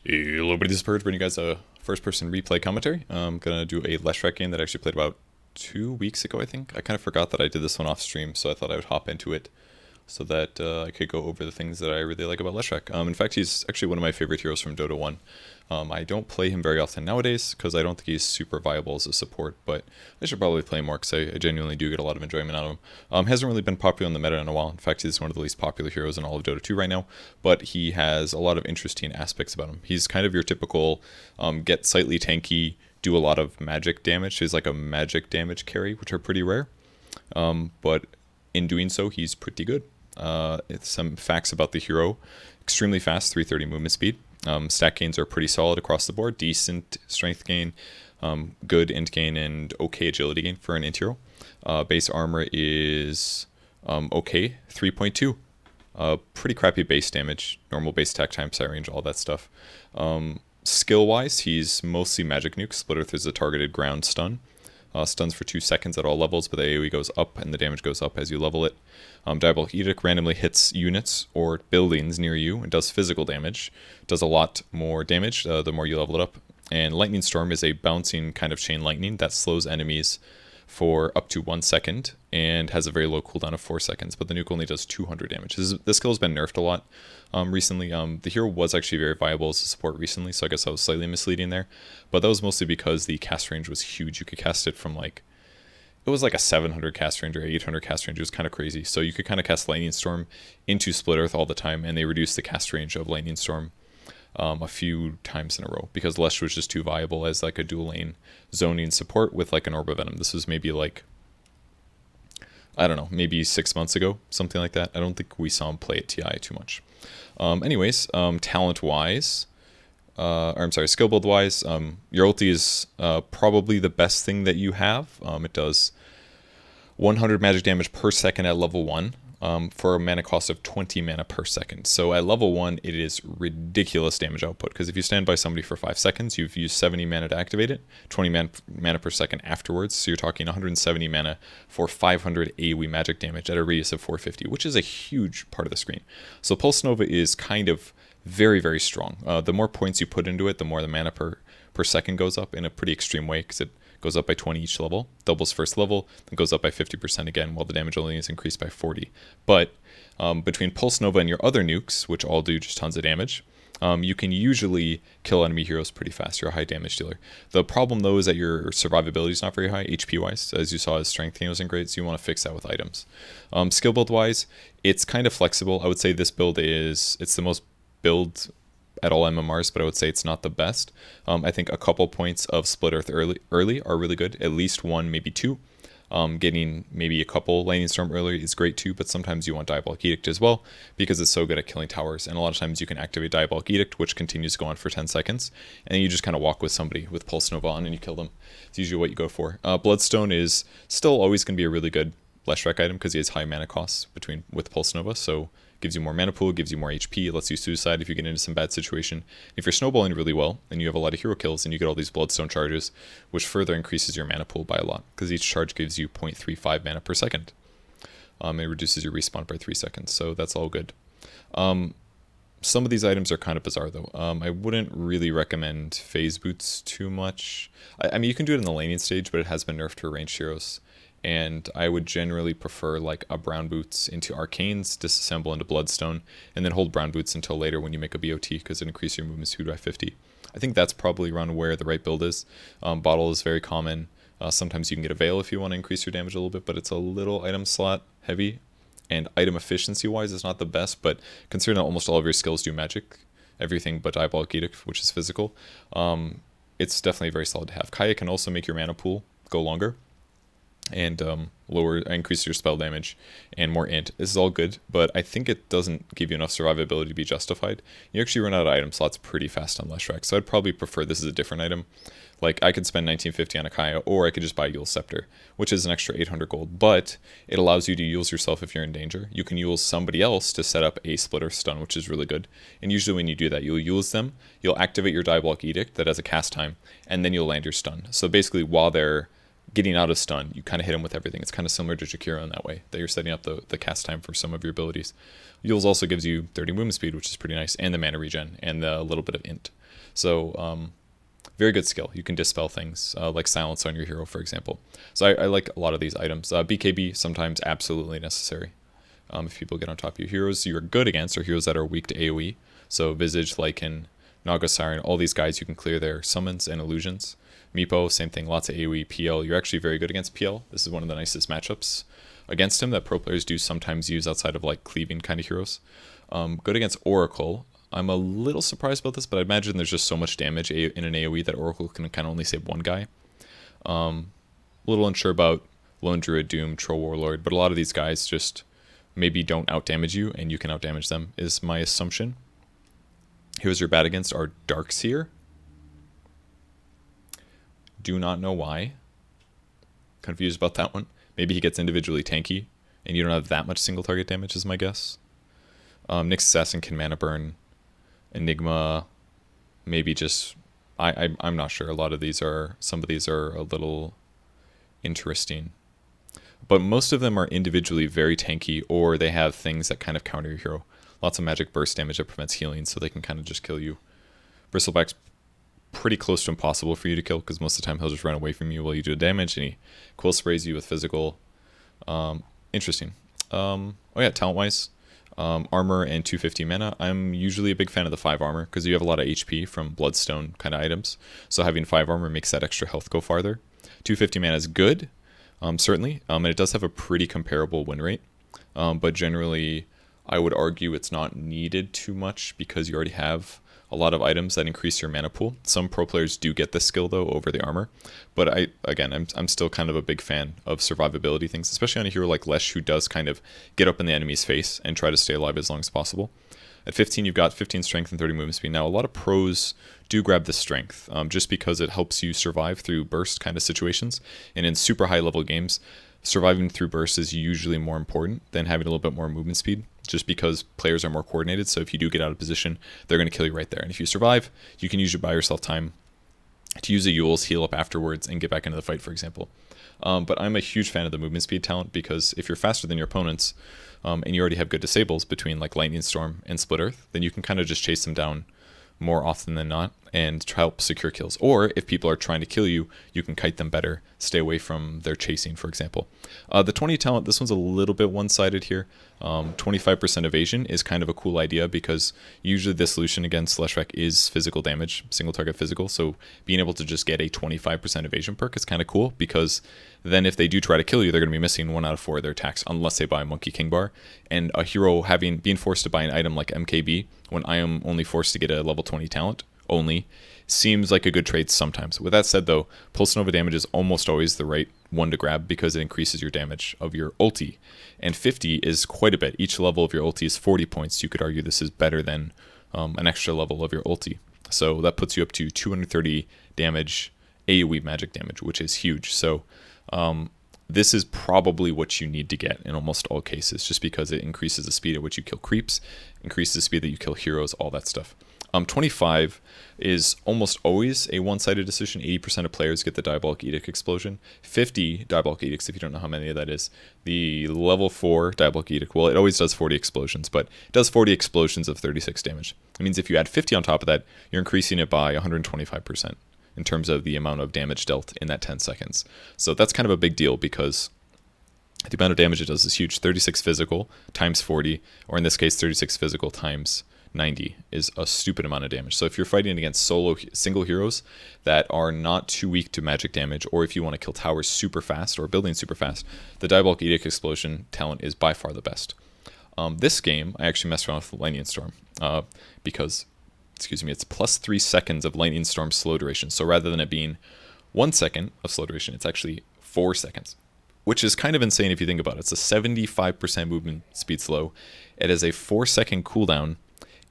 Hello, everybody, this is Purge, bringing you guys a first-person replay commentary. I'm going to do a Leshrac game that I actually played about 2 weeks ago, I think. I kind of forgot that I did this one off stream, so I thought I would hop into it so that I could go over the things that I really like about Leshrac. In fact, he's actually one of my favorite heroes from Dota 1. I don't play him very often nowadays because I don't think he's super viable as a support, but I should probably play more because I genuinely do get a lot of enjoyment out of him. Hasn't really been popular in the meta in a while. In fact, he's one of the least popular heroes in all of Dota 2 right now, but he has a lot of interesting aspects about him. He's kind of your typical get slightly tanky, do a lot of magic damage. He's like a magic damage carry, which are pretty rare, but in doing so, he's pretty good. Some facts about the hero: extremely fast, 330 movement speed. Stat gains are pretty solid across the board. Decent strength gain, good int gain, and okay agility gain for an int hero. Base armor is okay, 3.2. Pretty crappy base damage, normal base attack time, sight range, all that stuff. Skill-wise, he's mostly magic nuke. Split Earth is a targeted ground stun. Stuns for 2 seconds at all levels, but the AoE goes up and the damage goes up as you level it. Diabolic Edict randomly hits units or buildings near you and does physical damage. Does a lot more damage the more you level it up. And Lightning Storm is a bouncing kind of chain lightning that slows enemies for up to 1 second and has a very low cooldown of 4 seconds, but the nuke only does 200 damage. This skill has been nerfed a lot recently. The hero was actually very viable as a support recently, so I guess I was slightly misleading there, but that was mostly because the cast range was huge. You could cast it from it was like a 700 cast range or 800 cast range. It was kind of crazy. So you could kind of cast Lightning Storm into Split Earth all the time, and they reduced the cast range of Lightning Storm a few times in a row because Lesh was just too viable as like a dual lane zoning support with like an Orb of Venom. This was maybe I don't know, maybe 6 months ago, something like that. I don't think we saw him play at TI too much. Talent-wise, skill build-wise, your ulti is probably the best thing that you have. It does 100 magic damage per second at level 1. For a mana cost of 20 mana per second. So at level 1, it is ridiculous damage output, because if you stand by somebody for 5 seconds, you've used 70 mana to activate it, 20 mana per second afterwards, so you're talking 170 mana for 500 AoE magic damage at a radius of 450, which is a huge part of the screen. So Pulse Nova is kind of very, very strong. The more points you put into it, the more the mana per second goes up in a pretty extreme way, because it goes up by 20 each level, doubles first level, then goes up by 50% again, while the damage only is increased by 40. But between Pulse Nova and your other nukes, which all do just tons of damage, you can usually kill enemy heroes pretty fast. You're a high damage dealer. The problem, though, is that your survivability is not very high, HP-wise. As you saw, his strength gain wasn't great, so you want to fix that with items. Skill build-wise, it's kind of flexible. I would say this build it's the most build at all MMRs, but I would say it's not the best. I think a couple points of Split Earth early are really good, at least 1, maybe 2. Getting maybe a couple Lightning Storm early is great too, but sometimes you want Diabolic Edict as well, because it's so good at killing towers, and a lot of times you can activate Diabolic Edict, which continues to go on for 10 seconds, and then you just kind of walk with somebody with Pulse Nova on and you kill them. It's usually what you go for. Bloodstone is still always going to be a really good Leshrac item, because he has high mana costs with Pulse Nova, so gives you more mana pool, gives you more HP, lets you suicide if you get into some bad situation. If you're snowballing really well and you have a lot of hero kills, and you get all these Bloodstone charges, which further increases your mana pool by a lot, because each charge gives you 0.35 mana per second. It reduces your respawn by 3 seconds, so that's all good. Some of these items are kind of bizarre, though. I wouldn't really recommend Phase Boots too much. I mean, you can do it in the laning stage, but it has been nerfed for ranged heroes. And I would generally prefer like a Brown Boots into Arcanes, disassemble into Bloodstone, and then hold Brown Boots until later when you make a BOT, because it increases your movement speed by 50. I think that's probably around where the right build is. Bottle is very common. Sometimes you can get a Veil if you want to increase your damage a little bit, but it's a little item slot heavy, and item efficiency wise is not the best, but considering that almost all of your skills do magic, everything but Diabolic Edict, which is physical, it's definitely very solid to have. Kaya can also make your mana pool go longer, and increase your spell damage and more int. This is all good, but I think it doesn't give you enough survivability to be justified. You actually run out of item slots pretty fast on Leshrac, so I'd probably prefer this as a different item. Like, I could spend 1950 on a Kaya, or I could just buy Yule's Scepter, which is an extra 800 gold, but it allows you to Yule's yourself if you're in danger. You can Yule's somebody else to set up a Split Earth stun, which is really good, and usually when you do that, you'll Yule's them, you'll activate your Diabolic Edict that has a cast time, and then you'll land your stun. So basically, while they're getting out of stun, you kind of hit them with everything. It's kind of similar to Jakiro in that way, that you're setting up the cast time for some of your abilities. Yule's also gives you 30 movement speed, which is pretty nice, and the mana regen, and the little bit of int. So very good skill. You can dispel things like silence on your hero, for example. So I like a lot of these items. BKB sometimes absolutely necessary. If people get on top of you. Heroes you're good against are heroes that are weak to AoE. So Visage, Lycan, Naga Siren, all these guys you can clear their summons and illusions. Meepo, same thing, lots of AoE. PL, you're actually very good against PL. This is one of the nicest matchups against him that pro players do sometimes use outside of like cleaving kind of heroes. Good against Oracle. I'm a little surprised about this, but I imagine there's just so much damage in an AoE that Oracle can kind of only save one guy. A little unsure about Lone Druid, Doom, Troll Warlord, but a lot of these guys just maybe don't outdamage you, and you can outdamage them, is my assumption. Heroes you're bad against are Darkseer. Do not know why. Confused about that one. Maybe he gets individually tanky, and you don't have that much single target damage is my guess. Nyx Assassin can mana burn. Enigma, maybe just... I'm not sure. Some of these are a little interesting. But most of them are individually very tanky, or they have things that kind of counter your hero. Lots of magic burst damage that prevents healing, so they can kind of just kill you. Bristleback's pretty close to impossible for you to kill, because most of the time he'll just run away from you while you do damage, and he quill sprays you with physical. Interesting. Oh yeah, talent-wise, armor and 250 mana. I'm usually a big fan of the 5 armor, because you have a lot of HP from Bloodstone kind of items, so having 5 armor makes that extra health go farther. 250 mana is good, certainly, and it does have a pretty comparable win rate, but generally I would argue it's not needed too much because you already have a lot of items that increase your mana pool. Some pro players do get this skill though over the armor, but I'm still kind of a big fan of survivability things, especially on a hero like Lesh, who does kind of get up in the enemy's face and try to stay alive as long as possible. At 15, you've got 15 strength and 30 movement speed. Now, a lot of pros do grab the strength just because it helps you survive through burst kind of situations. And in super high level games, surviving through burst is usually more important than having a little bit more movement speed, just because players are more coordinated. So if you do get out of position, they're going to kill you right there. And if you survive, you can usually buy yourself time to use a Yule's, heal up afterwards, and get back into the fight, for example. But I'm a huge fan of the movement speed talent, because if you're faster than your opponents, and you already have good disables between like Lightning Storm and Split Earth, then you can kind of just chase them down more often than not and help secure kills. Or if people are trying to kill you, you can kite them better, stay away from their chasing, for example. The 20 talent, this one's a little bit one-sided here. 25% evasion is kind of a cool idea, because usually the solution against Leshrac is physical damage, single target physical, so being able to just get a 25% evasion perk is kind of cool, because then if they do try to kill you, they're going to be missing 1 out of 4 of their attacks, unless they buy a Monkey King bar. And a hero being forced to buy an item like MKB, when I am only forced to get a level 20 talent only, seems like a good trade sometimes. With that said though, Pulse Nova damage is almost always the right one to grab, because it increases your damage of your ulti. And 50 is quite a bit. Each level of your ulti is 40 points. You could argue this is better than an extra level of your ulti. So that puts you up to 230 damage, AoE magic damage, which is huge. So this is probably what you need to get in almost all cases, just because it increases the speed at which you kill creeps, increases the speed that you kill heroes, all that stuff. 25 is almost always a one-sided decision. 80% of players get the Diabolic Edict explosion. 50 Diabolic Edicts, if you don't know how many of that is. The level 4 Diabolic Edict, well, it always does 40 explosions, but it does 40 explosions of 36 damage. It means if you add 50 on top of that, you're increasing it by 125% in terms of the amount of damage dealt in that 10 seconds. So that's kind of a big deal, because the amount of damage it does is huge. 36 physical times 40, or in this case, 36 physical times 90 is a stupid amount of damage. So if you're fighting against single heroes that are not too weak to magic damage, or if you want to kill towers super fast or buildings super fast, the Diabolic Edict explosion talent is by far the best. This game, I actually messed around with Lightning Storm because, it's plus 3 seconds of Lightning Storm slow duration. So rather than it being 1 second of slow duration, it's actually 4 seconds, which is kind of insane if you think about it. It's a 75% movement speed slow. It has a 4-second cooldown,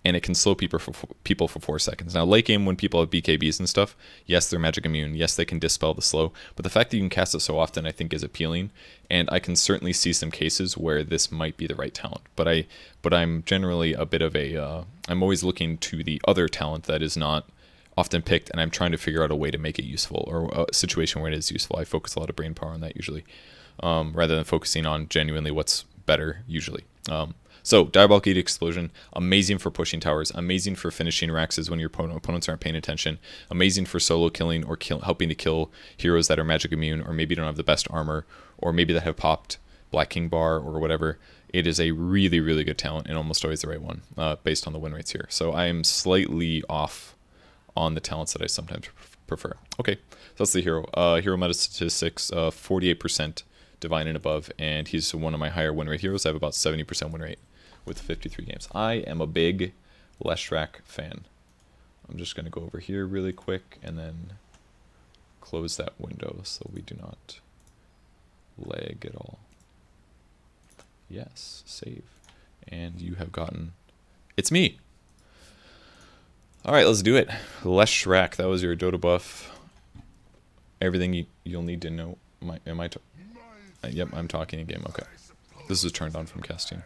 and it can slow people for 4 seconds. Now, late game, when people have BKBs and stuff, yes, they're magic immune. Yes, they can dispel the slow. But the fact that you can cast it so often, I think, is appealing. And I can certainly see some cases where this might be the right talent. But I'm generally a bit of a... I'm always looking to the other talent that is not often picked, and I'm trying to figure out a way to make it useful, or a situation where it is useful. I focus a lot of brain power on that usually, rather than focusing on genuinely what's better usually. So, Diabolic Edict Explosion, amazing for pushing towers, amazing for finishing Raxes when your opponents aren't paying attention, amazing for solo killing or helping to kill heroes that are magic immune, or maybe don't have the best armor, or maybe that have popped Black King Bar or whatever. It is a really, really good talent, and almost always the right one, based on the win rates here. So I am slightly off on the talents that I sometimes prefer. Okay, so that's the hero. Hero meta statistics, 48% Divine and above, and he's one of my higher win rate heroes. I have about 70% win rate with 53 games. I am a big Leshrac fan. I'm just going to go over here really quick and then close that window so we do not lag at all. Yes, save. And you have gotten... It's me! Alright, let's do it. Leshrac, that was your Dotabuff. Everything you'll need to know. Yep, I'm talking in game. Okay. This is turned on from casting.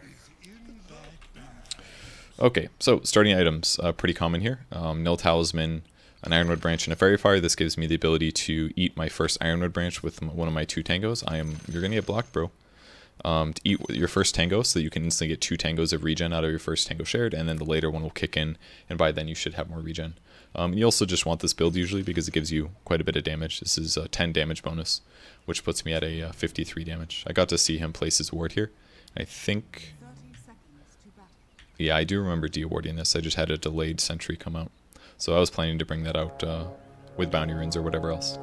Okay, so starting items, pretty common here. Nil Talisman, an Ironwood Branch, and a Fairy Fire. This gives me the ability to eat my first Ironwood Branch with one of my 2 tangos. You're gonna get blocked, bro. To eat your first tango so that you can instantly get 2 tangos of regen out of your first tango shared, and then the later one will kick in, and by then you should have more regen. You also just want this build usually because it gives you quite a bit of damage. This is a 10 damage bonus, which puts me at a 53 damage. I got to see him place his ward here. I think... Yeah, I do remember de-awarding this. I just had a delayed sentry come out. So I was planning to bring that out with bounty runes or whatever else.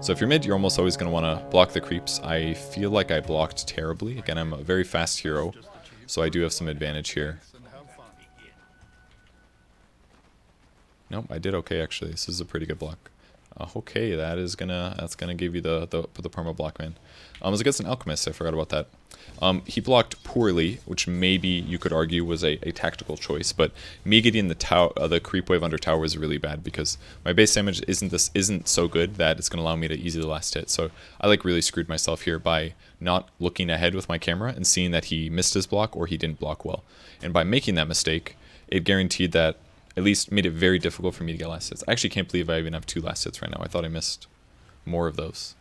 So if you're mid, you're almost always going to want to block the creeps. I feel like I blocked terribly. Again, I'm a very fast hero, so I do have some advantage here. Nope, I did okay actually. This is a pretty good block. Okay, that's gonna give you the perma block, man. It was against an alchemist. I forgot about that. He blocked poorly, which maybe you could argue was a tactical choice. But me getting the creep wave under tower was really bad because my base damage isn't so good that it's gonna allow me to easily last hit. So I really screwed myself here by not looking ahead with my camera and seeing that he missed his block or he didn't block well. And by making that mistake, it guaranteed that. At least made it very difficult for me to get last hits. I actually can't believe I even have 2 last hits right now. I thought I missed more of those.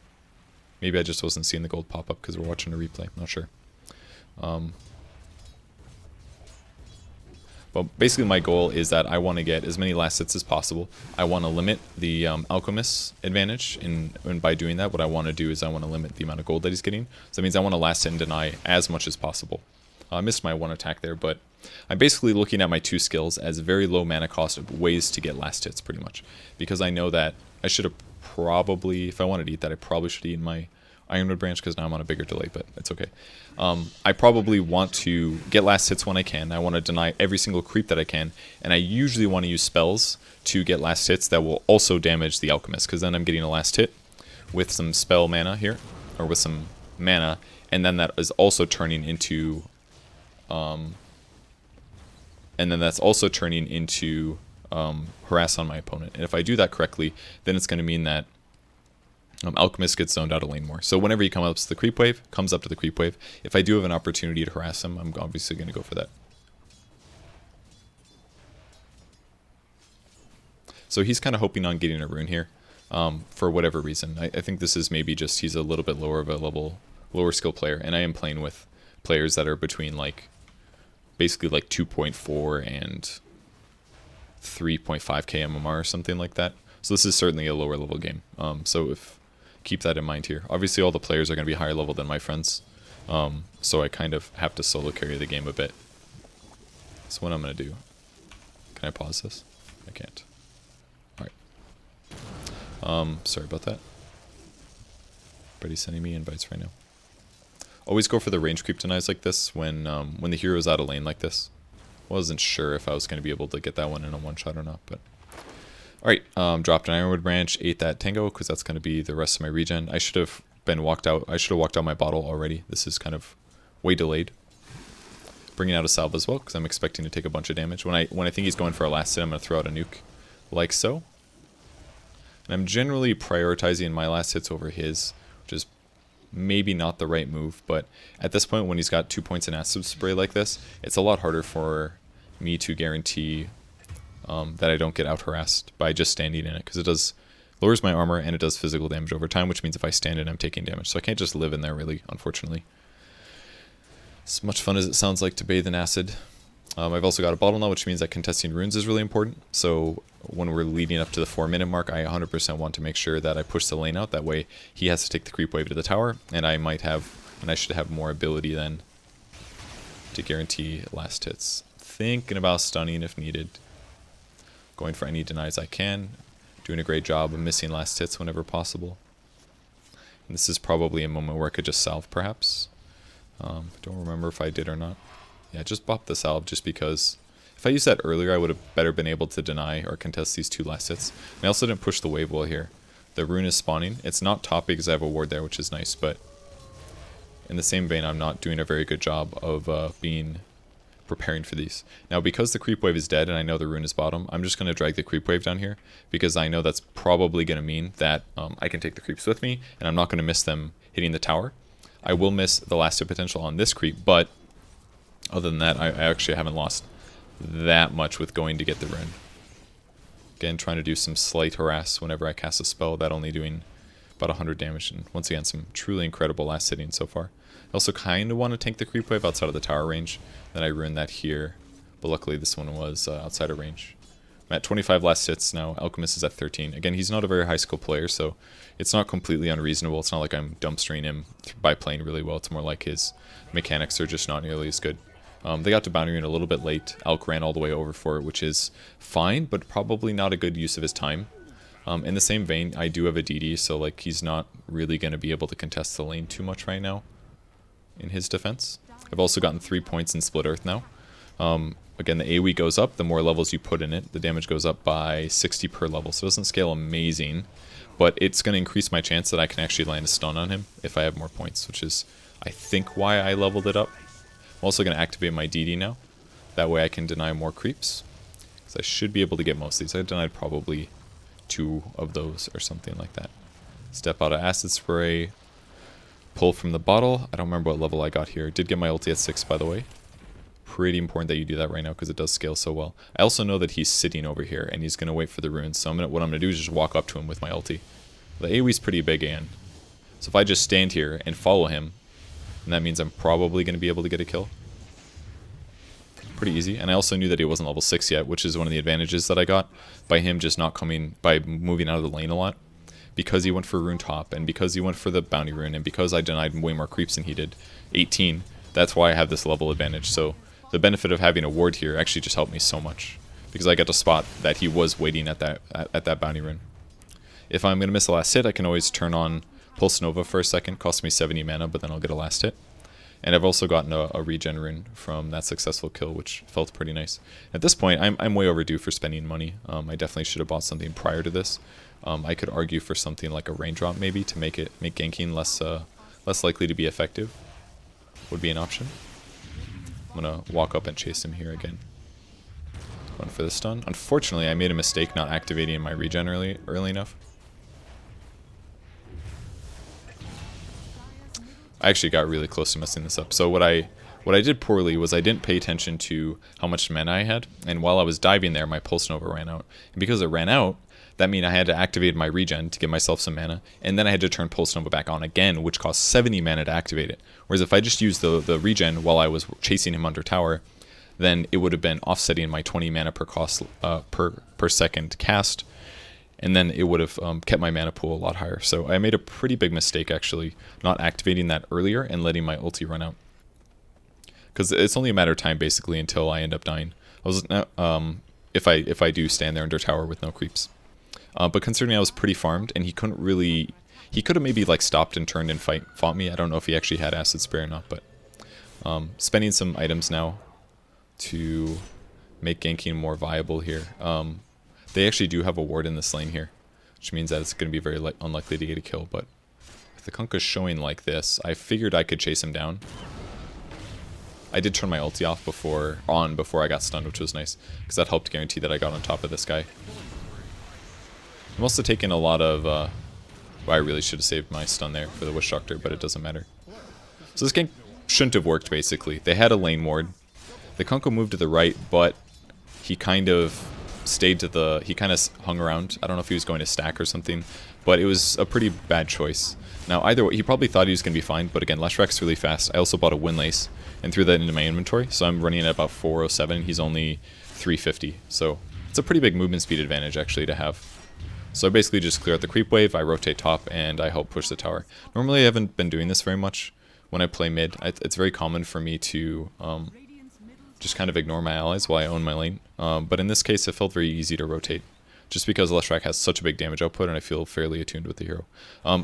Maybe I just wasn't seeing the gold pop up because we're watching a replay. Not sure. But basically my goal is that I want to get as many last hits as possible. I want to limit the alchemist's advantage, and by doing that, what I want to do is I want to limit the amount of gold that he's getting. So that means I want to last hit and deny as much as possible. I missed my 1 attack there, but I'm basically looking at my 2 skills as very low mana cost of ways to get last hits, pretty much. Because I know that I should have probably, if I wanted to eat that, I probably should eat my Ironwood Branch because now I'm on a bigger delay, but it's okay. I probably want to get last hits when I can. I want to deny every single creep that I can, and I usually want to use spells to get last hits that will also damage the alchemist, because then I'm getting a last hit with some spell mana here, or with some mana, and then that is also turning into... and then that's also turning into harass on my opponent. And if I do that correctly, then it's going to mean that Alchemist gets zoned out of lane more. So whenever he comes up to the creep wave, if I do have an opportunity to harass him, I'm obviously going to go for that. So he's kind of hoping on getting a rune here for whatever reason. I think this is maybe just he's a little bit lower of a lower skill player, and I am playing with players that are between basically 2.4 and 3.5k MMR or something like that. So this is certainly a lower level game. So keep that in mind here. Obviously all the players are going to be higher level than my friends. So I kind of have to solo carry the game a bit. So what I'm going to do, can I pause this? I can't. Alright. Sorry about that. Everybody's sending me invites right now. Always go for the range creep denies like this when the hero's out of lane like this. Wasn't sure if I was going to be able to get that one in a one-shot or not, but... Alright, dropped an Ironwood Branch, ate that Tango, because that's going to be the rest of my regen. I should have walked out my bottle already. This is kind of way delayed. Bringing out a salve as well, because I'm expecting to take a bunch of damage. When I think he's going for a last hit, I'm going to throw out a nuke, like so. And I'm generally prioritizing my last hits over his, which is maybe not the right move, but at this point when he's got 2 points in acid spray like this, it's a lot harder for me to guarantee that I don't get out harassed by just standing in it, because it lowers my armor and it does physical damage over time, which means if I stand in, I'm taking damage. So I can't just live in there really, unfortunately. As much fun as it sounds like to bathe in acid. I've also got a bottle now, which means that contesting runes is really important. So when we're leading up to the 4-minute mark, I 100% want to make sure that I push the lane out. That way he has to take the creep wave to the tower, and I should have more ability then to guarantee last hits. Thinking about stunning if needed. Going for any denies I can. Doing a great job of missing last hits whenever possible. And this is probably a moment where I could just salve, perhaps. Don't remember if I did or not. Yeah, just bop the salve just because if I used that earlier, I would have better been able to deny or contest these 2 last hits. And I also didn't push the wave wall here. The rune is spawning. It's not top because I have a ward there, which is nice, but in the same vein, I'm not doing a very good job of preparing for these. Now, because the creep wave is dead and I know the rune is bottom, I'm just going to drag the creep wave down here because I know that's probably going to mean that I can take the creeps with me and I'm not going to miss them hitting the tower. I will miss the last hit potential on this creep, but other than that, I actually haven't lost that much with going to get the rune. Again, trying to do some slight harass whenever I cast a spell, that only doing about 100 damage, and once again, some truly incredible last hitting so far. I also kind of want to tank the creep wave outside of the tower range, then I ruined that here, but luckily this one was outside of range. I'm at 25 last hits now, Alchemist is at 13. Again, he's not a very high skill player, so it's not completely unreasonable. It's not like I'm dumpstering him by playing really well. It's more like his mechanics are just not nearly as good. They got to Bounty Rune a little bit late. Alk ran all the way over for it, which is fine, but probably not a good use of his time. In the same vein, I do have a DD, so like he's not really going to be able to contest the lane too much right now in his defense. I've also gotten 3 points in Split Earth now. Again, the AoE goes up, the more levels you put in it. The damage goes up by 60 per level, so it doesn't scale amazing, but it's going to increase my chance that I can actually land a stun on him if I have more points, which is, I think, why I leveled it up. I'm also going to activate my DD now. That way I can deny more creeps, because I should be able to get most of these. I denied probably 2 of those or something like that. Step out of Acid Spray, pull from the bottle. I don't remember what level I got here. Did get my ulti at 6, by the way. Pretty important that you do that right now because it does scale so well. I also know that he's sitting over here and he's going to wait for the runes, so what I'm going to do is just walk up to him with my ulti. The AoE is pretty big, and so if I just stand here and follow him, and that means I'm probably going to be able to get a kill. Pretty easy. And I also knew that he wasn't level 6 yet, which is one of the advantages that I got by him just not coming, by moving out of the lane a lot. Because he went for rune top, and because he went for the bounty rune, and because I denied way more creeps than he did, 18, that's why I have this level advantage. So the benefit of having a ward here actually just helped me so much, because I got to spot that he was waiting at that bounty rune. If I'm going to miss the last hit, I can always turn on Pulse Nova for a second, costs me 70 mana, but then I'll get a last hit. And I've also gotten a regen rune from that successful kill, which felt pretty nice. At this point, I'm way overdue for spending money. I definitely should have bought something prior to this. I could argue for something like a raindrop maybe to make ganking less likely to be effective. Would be an option. I'm gonna walk up and chase him here again. Going for the stun. Unfortunately, I made a mistake not activating my regen early enough. I actually got really close to messing this up. So what I did poorly was I didn't pay attention to how much mana I had, and while I was diving there, my Pulse Nova ran out. And because it ran out, that meant I had to activate my regen to give myself some mana, and then I had to turn Pulse Nova back on again, which cost 70 mana to activate it. Whereas if I just used the regen while I was chasing him under tower, then it would have been offsetting my 20 mana per second cast, and then it would have kept my mana pool a lot higher. So I made a pretty big mistake actually not activating that earlier and letting my ulti run out, because it's only a matter of time basically until I end up dying. If I do stand there under tower with no creeps. But considering I was pretty farmed and he could have maybe like stopped and turned and fought me. I don't know if he actually had acid spray or not, but spending some items now to make ganking more viable here. They actually do have a ward in this lane here, which means that it's going to be very unlikely to get a kill, but if the Kunkka's showing like this, I figured I could chase him down. I did turn my ulti off before I got stunned, which was nice, because that helped guarantee that I got on top of this guy. I'm also taking a lot of, well, I really should have saved my stun there for the Witch Doctor, but it doesn't matter. So this gank shouldn't have worked, basically. They had a lane ward. The Kunkka moved to the right, but he kind of stayed to the... He kind of hung around. I don't know if he was going to stack or something, but it was a pretty bad choice. Now, either way, he probably thought he was going to be fine, but again, Leshrac's really fast. I also bought a Windlace and threw that into my inventory, so I'm running at about 407. He's only 350, so it's a pretty big movement speed advantage, actually, to have. So I basically just clear out the creep wave, I rotate top, and I help push the tower. Normally, I haven't been doing this very much when I play mid. It's very common for me to just kind of ignore my allies while I own my lane, but in this case, it felt very easy to rotate, just because Leshrac has such a big damage output and I feel fairly attuned with the hero.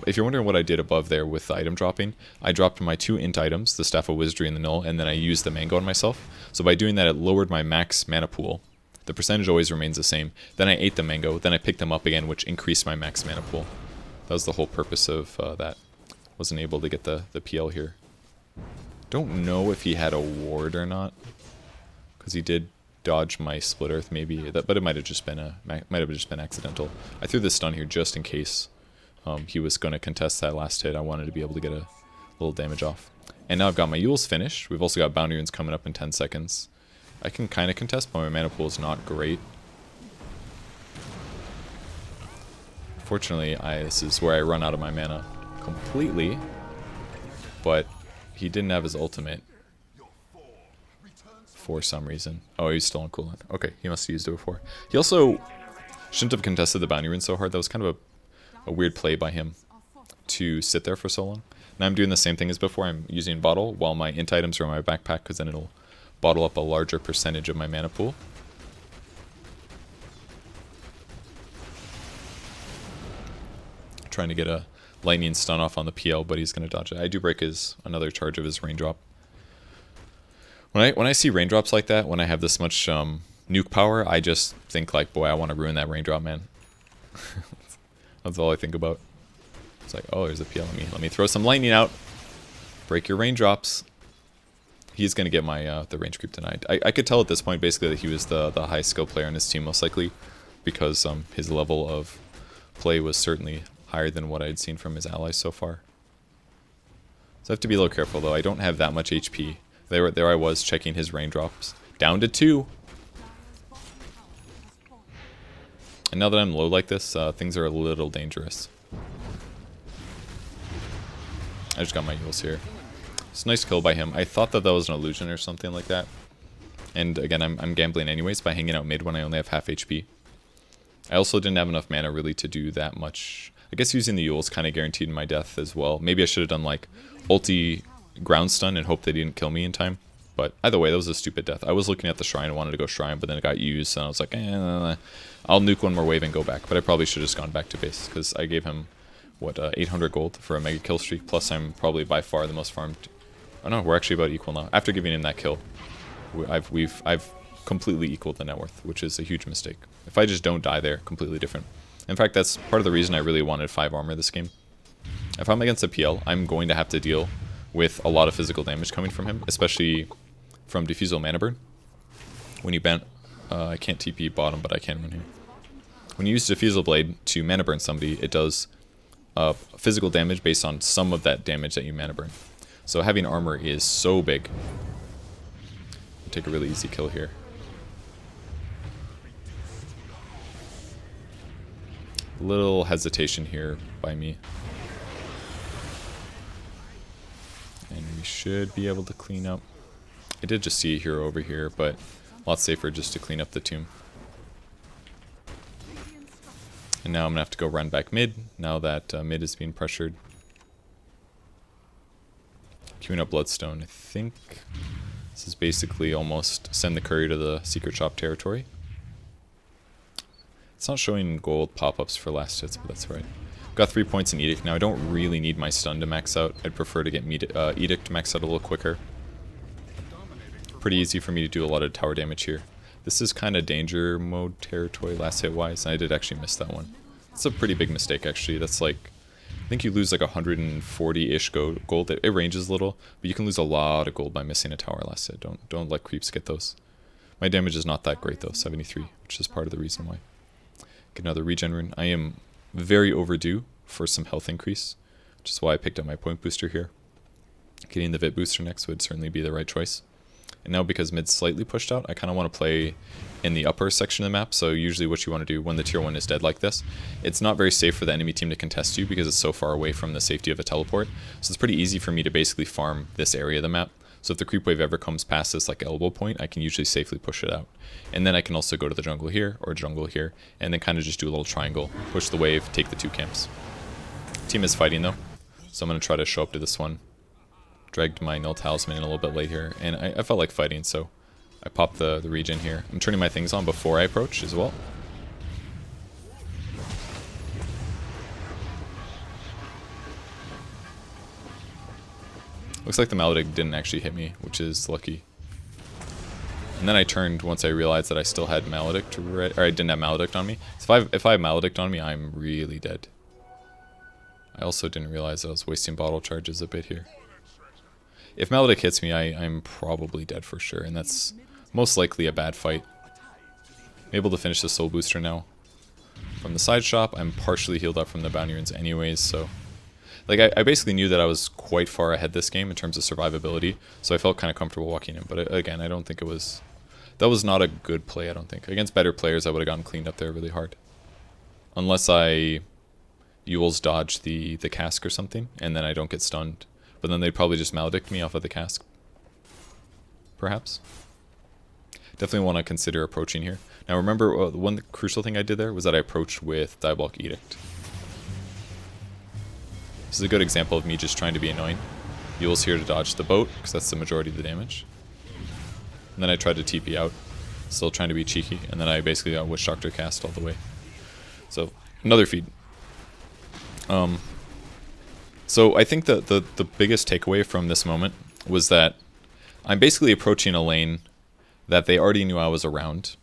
If you're wondering what I did above there with the item dropping, I dropped my 2 int items, the Staff of Wizardry and the Null, and then I used the Mango on myself. So by doing that, it lowered my max mana pool. The percentage always remains the same. Then I ate the Mango, then I picked them up again, which increased my max mana pool. That was the whole purpose of that. Wasn't able to get the PL here. Don't know if he had a ward or not, because he did dodge my split earth maybe, but it might have just been accidental. I threw the stun here just in case he was going to contest that last hit. I wanted to be able to get a little damage off. And now I've got my Yules finished. We've also got Bounty Runes coming up in 10 seconds. I can kind of contest, but my mana pool is not great. Fortunately, this is where I run out of my mana completely, but he didn't have his ultimate for some reason. Oh, he's still on cooldown. Okay, he must have used it before. He also shouldn't have contested the Bounty Rune so hard. That was kind of a weird play by him to sit there for so long. Now I'm doing the same thing as before. I'm using bottle while my int items are in my backpack, because then it'll bottle up a larger percentage of my mana pool. Trying to get a lightning stun off on the PL, but he's going to dodge it. I do break another charge of his raindrop. When I see raindrops like that, when I have this much nuke power, I just think like, boy, I want to ruin that raindrop, man. That's all I think about. It's like, oh, there's a PL. Let me throw some lightning out. Break your raindrops. He's gonna get my the range creep tonight. I could tell at this point basically that he was the high skill player on his team most likely, because his level of play was certainly higher than what I had seen from his allies so far. So I have to be a little careful though. I don't have that much HP. There I was checking his raindrops. Down to 2. And now that I'm low like this, things are a little dangerous. I just got my heals here. It's a nice kill by him. I thought that was an illusion or something like that. And again, I'm gambling anyways by hanging out mid when I only have half HP. I also didn't have enough mana really to do that much. I guess using the Yules kind of guaranteed my death as well. Maybe I should have done like ulti ground stun and hope they didn't kill me in time. But either way, that was a stupid death. I was looking at the shrine and wanted to go shrine, but then it got used, and I was like, I'll nuke one more wave and go back. But I probably should have just gone back to base, because I gave him, what, 800 gold for a mega kill streak, plus I'm probably by far the most farmed. Oh no, we're actually about equal now. After giving him that kill, I've completely equaled the net worth, which is a huge mistake. If I just don't die there, completely different. In fact, that's part of the reason I really wanted 5 armor this game. If I'm against a PL, I'm going to have to deal with a lot of physical damage coming from him, especially from Diffusal Mana Burn. When you ban... I can't TP bottom, but I can run here. When you use Diffusal Blade to Mana Burn somebody, it does physical damage based on some of that damage that you Mana Burn. So having armor is so big. I'll take a really easy kill here. Little hesitation here by me. And we should be able to clean up. I did just see a hero over here, but a lot safer just to clean up the tomb. And now I'm going to have to go run back mid, now that mid is being pressured. Queuing up Bloodstone. I think this is basically almost send the courier to the secret shop territory. It's not showing gold pop-ups for last hits, but that's right. Got 3 points in Edict. Now I don't really need my stun to max out. I'd prefer to get Edict to max out a little quicker. Pretty easy for me to do a lot of tower damage here. This is kind of danger mode territory last hit wise, and I did actually miss that one. It's a pretty big mistake actually. That's like, I think you lose like 140-ish gold. It ranges a little, but you can lose a lot of gold by missing a tower last hit. Don't let creeps get those. My damage is not that great though, 73, which is part of the reason why. Get another regen rune. I am very overdue for some health increase, which is why I picked up my point booster here. Getting the Vit booster next would certainly be the right choice. And now because mid's slightly pushed out, I kind of want to play in the upper section of the map. So usually what you want to do when the tier 1 is dead like this, it's not very safe for the enemy team to contest you because it's so far away from the safety of a teleport. So it's pretty easy for me to basically farm this area of the map. So if the creep wave ever comes past this like elbow point, I can usually safely push it out. And then I can also go to the jungle here or jungle here and then kind of just do a little triangle, push the wave, take the 2 camps. Team is fighting though, so I'm going to try to show up to this one. Dragged my Null Talisman in a little bit late here, and I felt like fighting, so I popped the regen here. I'm turning my things on before I approach as well. Looks like the Maledict didn't actually hit me, which is lucky. And then I turned once I realized that I still had Maledict, or I didn't have Maledict on me. So if I have Maledict on me, I'm really dead. I also didn't realize I was wasting bottle charges a bit here. If Maledict hits me, I'm probably dead for sure, and that's most likely a bad fight. I'm able to finish the soul booster now. From the side shop, I'm partially healed up from the bounty runes anyways, so... Like, I basically knew that I was quite far ahead this game in terms of survivability, so I felt kind of comfortable walking in. But again, I don't think it was... That was not a good play, I don't think. Against better players, I would have gotten cleaned up there really hard. Unless I Yule's dodge the cask or something, and then I don't get stunned. But then they'd probably just Maledict me off of the cask. Perhaps. Definitely want to consider approaching here. Now remember, one crucial thing I did there was that I approached with Diabolic Edict. This is a good example of me just trying to be annoying. Yule's here to dodge the boat, because that's the majority of the damage. And then I tried to TP out, still trying to be cheeky, and then I basically got Witch Doctor cast all the way. So, another feed. So I think that the biggest takeaway from this moment was that I'm basically approaching a lane that they already knew I was around.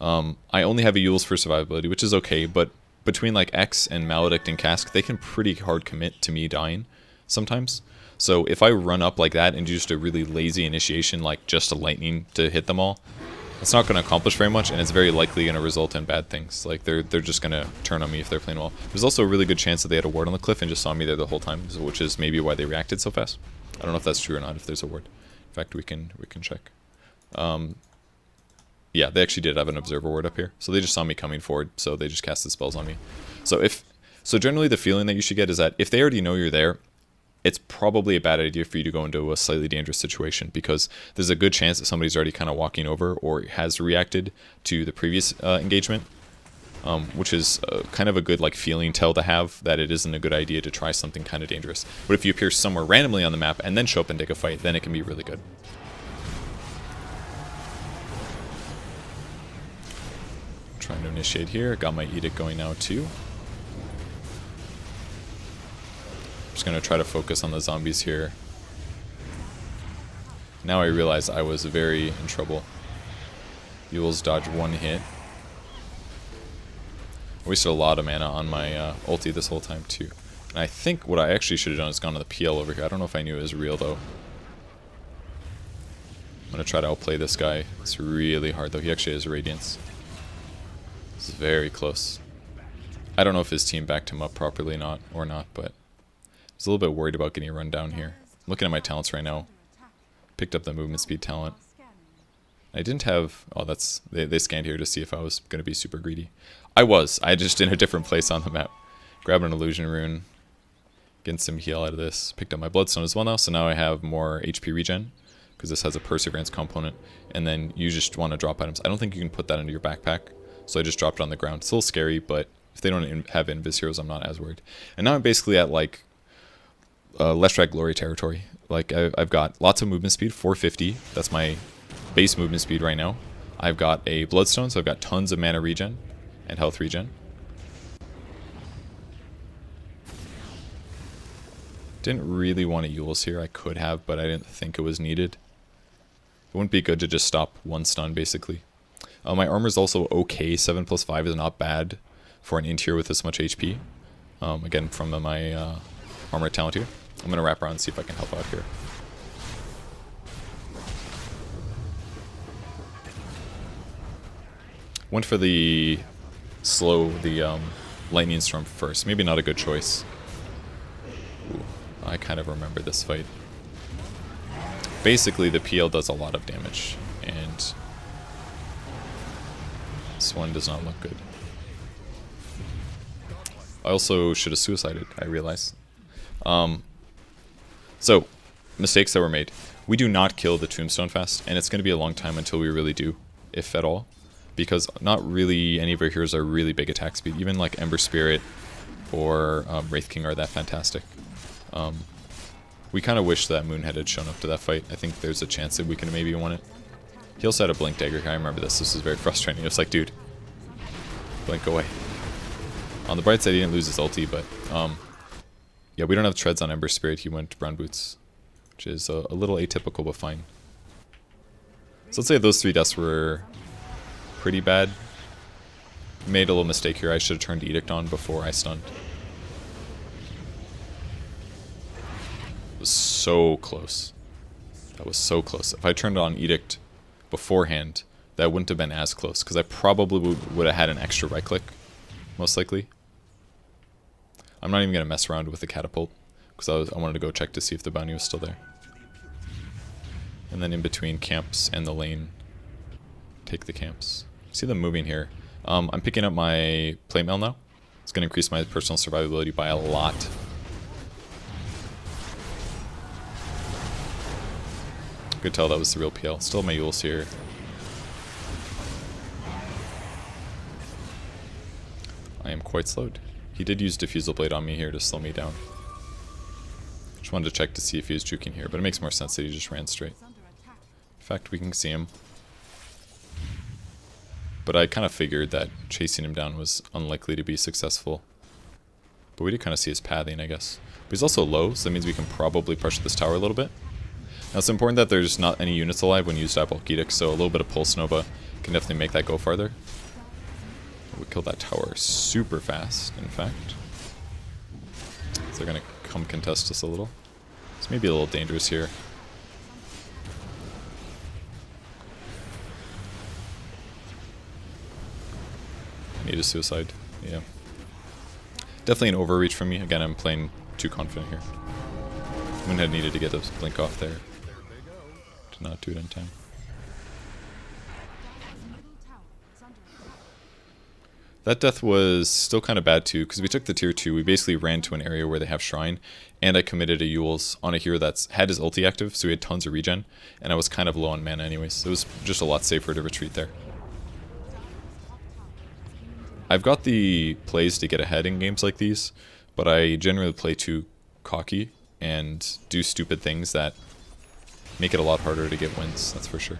I only have a Yule's for survivability, which is okay, but between like X and Maledict and Cask, they can pretty hard commit to me dying sometimes. So if I run up like that and do just a really lazy initiation, like just a lightning to hit them all, it's not going to accomplish very much, and it's very likely going to result in bad things. Like they're just going to turn on me if they're playing well. There's also a really good chance that they had a ward on the cliff and just saw me there the whole time, which is maybe why they reacted so fast. I don't know if that's true or not, if there's a ward. In fact, we can check. Yeah, they actually did have an observer ward up here, so they just saw me coming forward, so they just casted spells on me. So generally the feeling that you should get is that if they already know you're there, it's probably a bad idea for you to go into a slightly dangerous situation, because there's a good chance that somebody's already kind of walking over or has reacted to the previous engagement, which is kind of a good like feeling tell to have that it isn't a good idea to try something kind of dangerous. But if you appear somewhere randomly on the map and then show up and take a fight, then it can be really good. Trying to initiate here. Got my Edict going now too. Just gonna try to focus on the zombies here. Now I realize I was very in trouble. Yule's dodge one hit. I wasted a lot of mana on my ulti this whole time too. And I think what I actually should have done is gone to the PL over here. I don't know if I knew it was real though. I'm gonna try to outplay this guy. It's really hard though. He actually has Radiance. This is very close. I don't know if his team backed him up properly or not, but I was a little bit worried about getting run down here. I'm looking at my talents right now. Picked up the movement speed talent. I didn't have... Oh, that's... They scanned here to see if I was going to be super greedy. I was. I just in a different place on the map. Grabbed an illusion rune. Getting some heal out of this. Picked up my bloodstone as well now, so now I have more HP regen, because this has a perseverance component. And then you just want to drop items. I don't think you can put that into your backpack, so I just dropped it on the ground. It's a little scary, but if they don't have invis heroes, I'm not as worried. And now I'm basically at like Leshrac glory territory. Like I've got lots of movement speed, 450. That's my base movement speed right now. I've got a bloodstone, so I've got tons of mana regen and health regen. Didn't really want to Yule's here. I could have, but I didn't think it was needed. It wouldn't be good to just stop one stun, basically. My armor's also okay. 7+5 is not bad for an in-tier with this much HP. Again, from my armor talent here. I'm going to wrap around and see if I can help out here. Went for the lightning storm first. Maybe not a good choice. Ooh, I kind of remember this fight. basically the PL does a lot of damage, and this one does not look good. I also should have suicided, I realize. So, mistakes that were made. We do not kill the Tombstone fast, and it's going to be a long time until we really do, if at all. Because not really any of our heroes are really big attack speed. Even like Ember Spirit or Wraith King are that fantastic. We kind of wish that Moonhead had shown up to that fight. I think there's a chance that we could have maybe won it. He also had a Blink Dagger. I remember this. This was very frustrating. It was like, dude, Blink, go away. On the bright side, he didn't lose his ulti, but yeah, we don't have treads on Ember Spirit. He went Brown Boots, which is a little atypical, but fine. So let's say those 3 deaths were pretty bad. Made a little mistake here. I should have turned Edict on before I stunned. It was so close. That was so close. If I turned on Edict beforehand, that wouldn't have been as close, because I probably would have had an extra right click, most likely. I'm not even going to mess around with the catapult, because I wanted to go check to see if the bounty was still there. And then in between camps and the lane, take the camps. See them moving here. I'm picking up my plate mail now. It's going to increase my personal survivability by a lot. Could tell that was the real PL. Still have my Yules here. I am quite slowed. He did use Diffusal Blade on me here to slow me down. Just wanted to check to see if he was juking here, but it makes more sense that he just ran straight. In fact, we can see him. But I kind of figured that chasing him down was unlikely to be successful. But we did kind of see his pathing, I guess. But he's also low, so that means we can probably pressure this tower a little bit. Now it's important that there's not any units alive when you use Diabolic Edict, so a little bit of Pulse Nova can definitely make that go farther. We killed that tower super fast, in fact. So they're going to come contest us a little. It's maybe a little dangerous here. Need a suicide, yeah. Definitely an overreach from me. Again, I'm playing too confident here. Moonhead needed to get a blink off there. Did not do it in time. That death was still kind of bad too, because we took the tier 2, we basically ran to an area where they have Shrine, and I committed a Yules on a hero that's had his ulti active, so he had tons of regen, and I was kind of low on mana anyways, so it was just a lot safer to retreat there. I've got the plays to get ahead in games like these, but I generally play too cocky and do stupid things that make it a lot harder to get wins, that's for sure.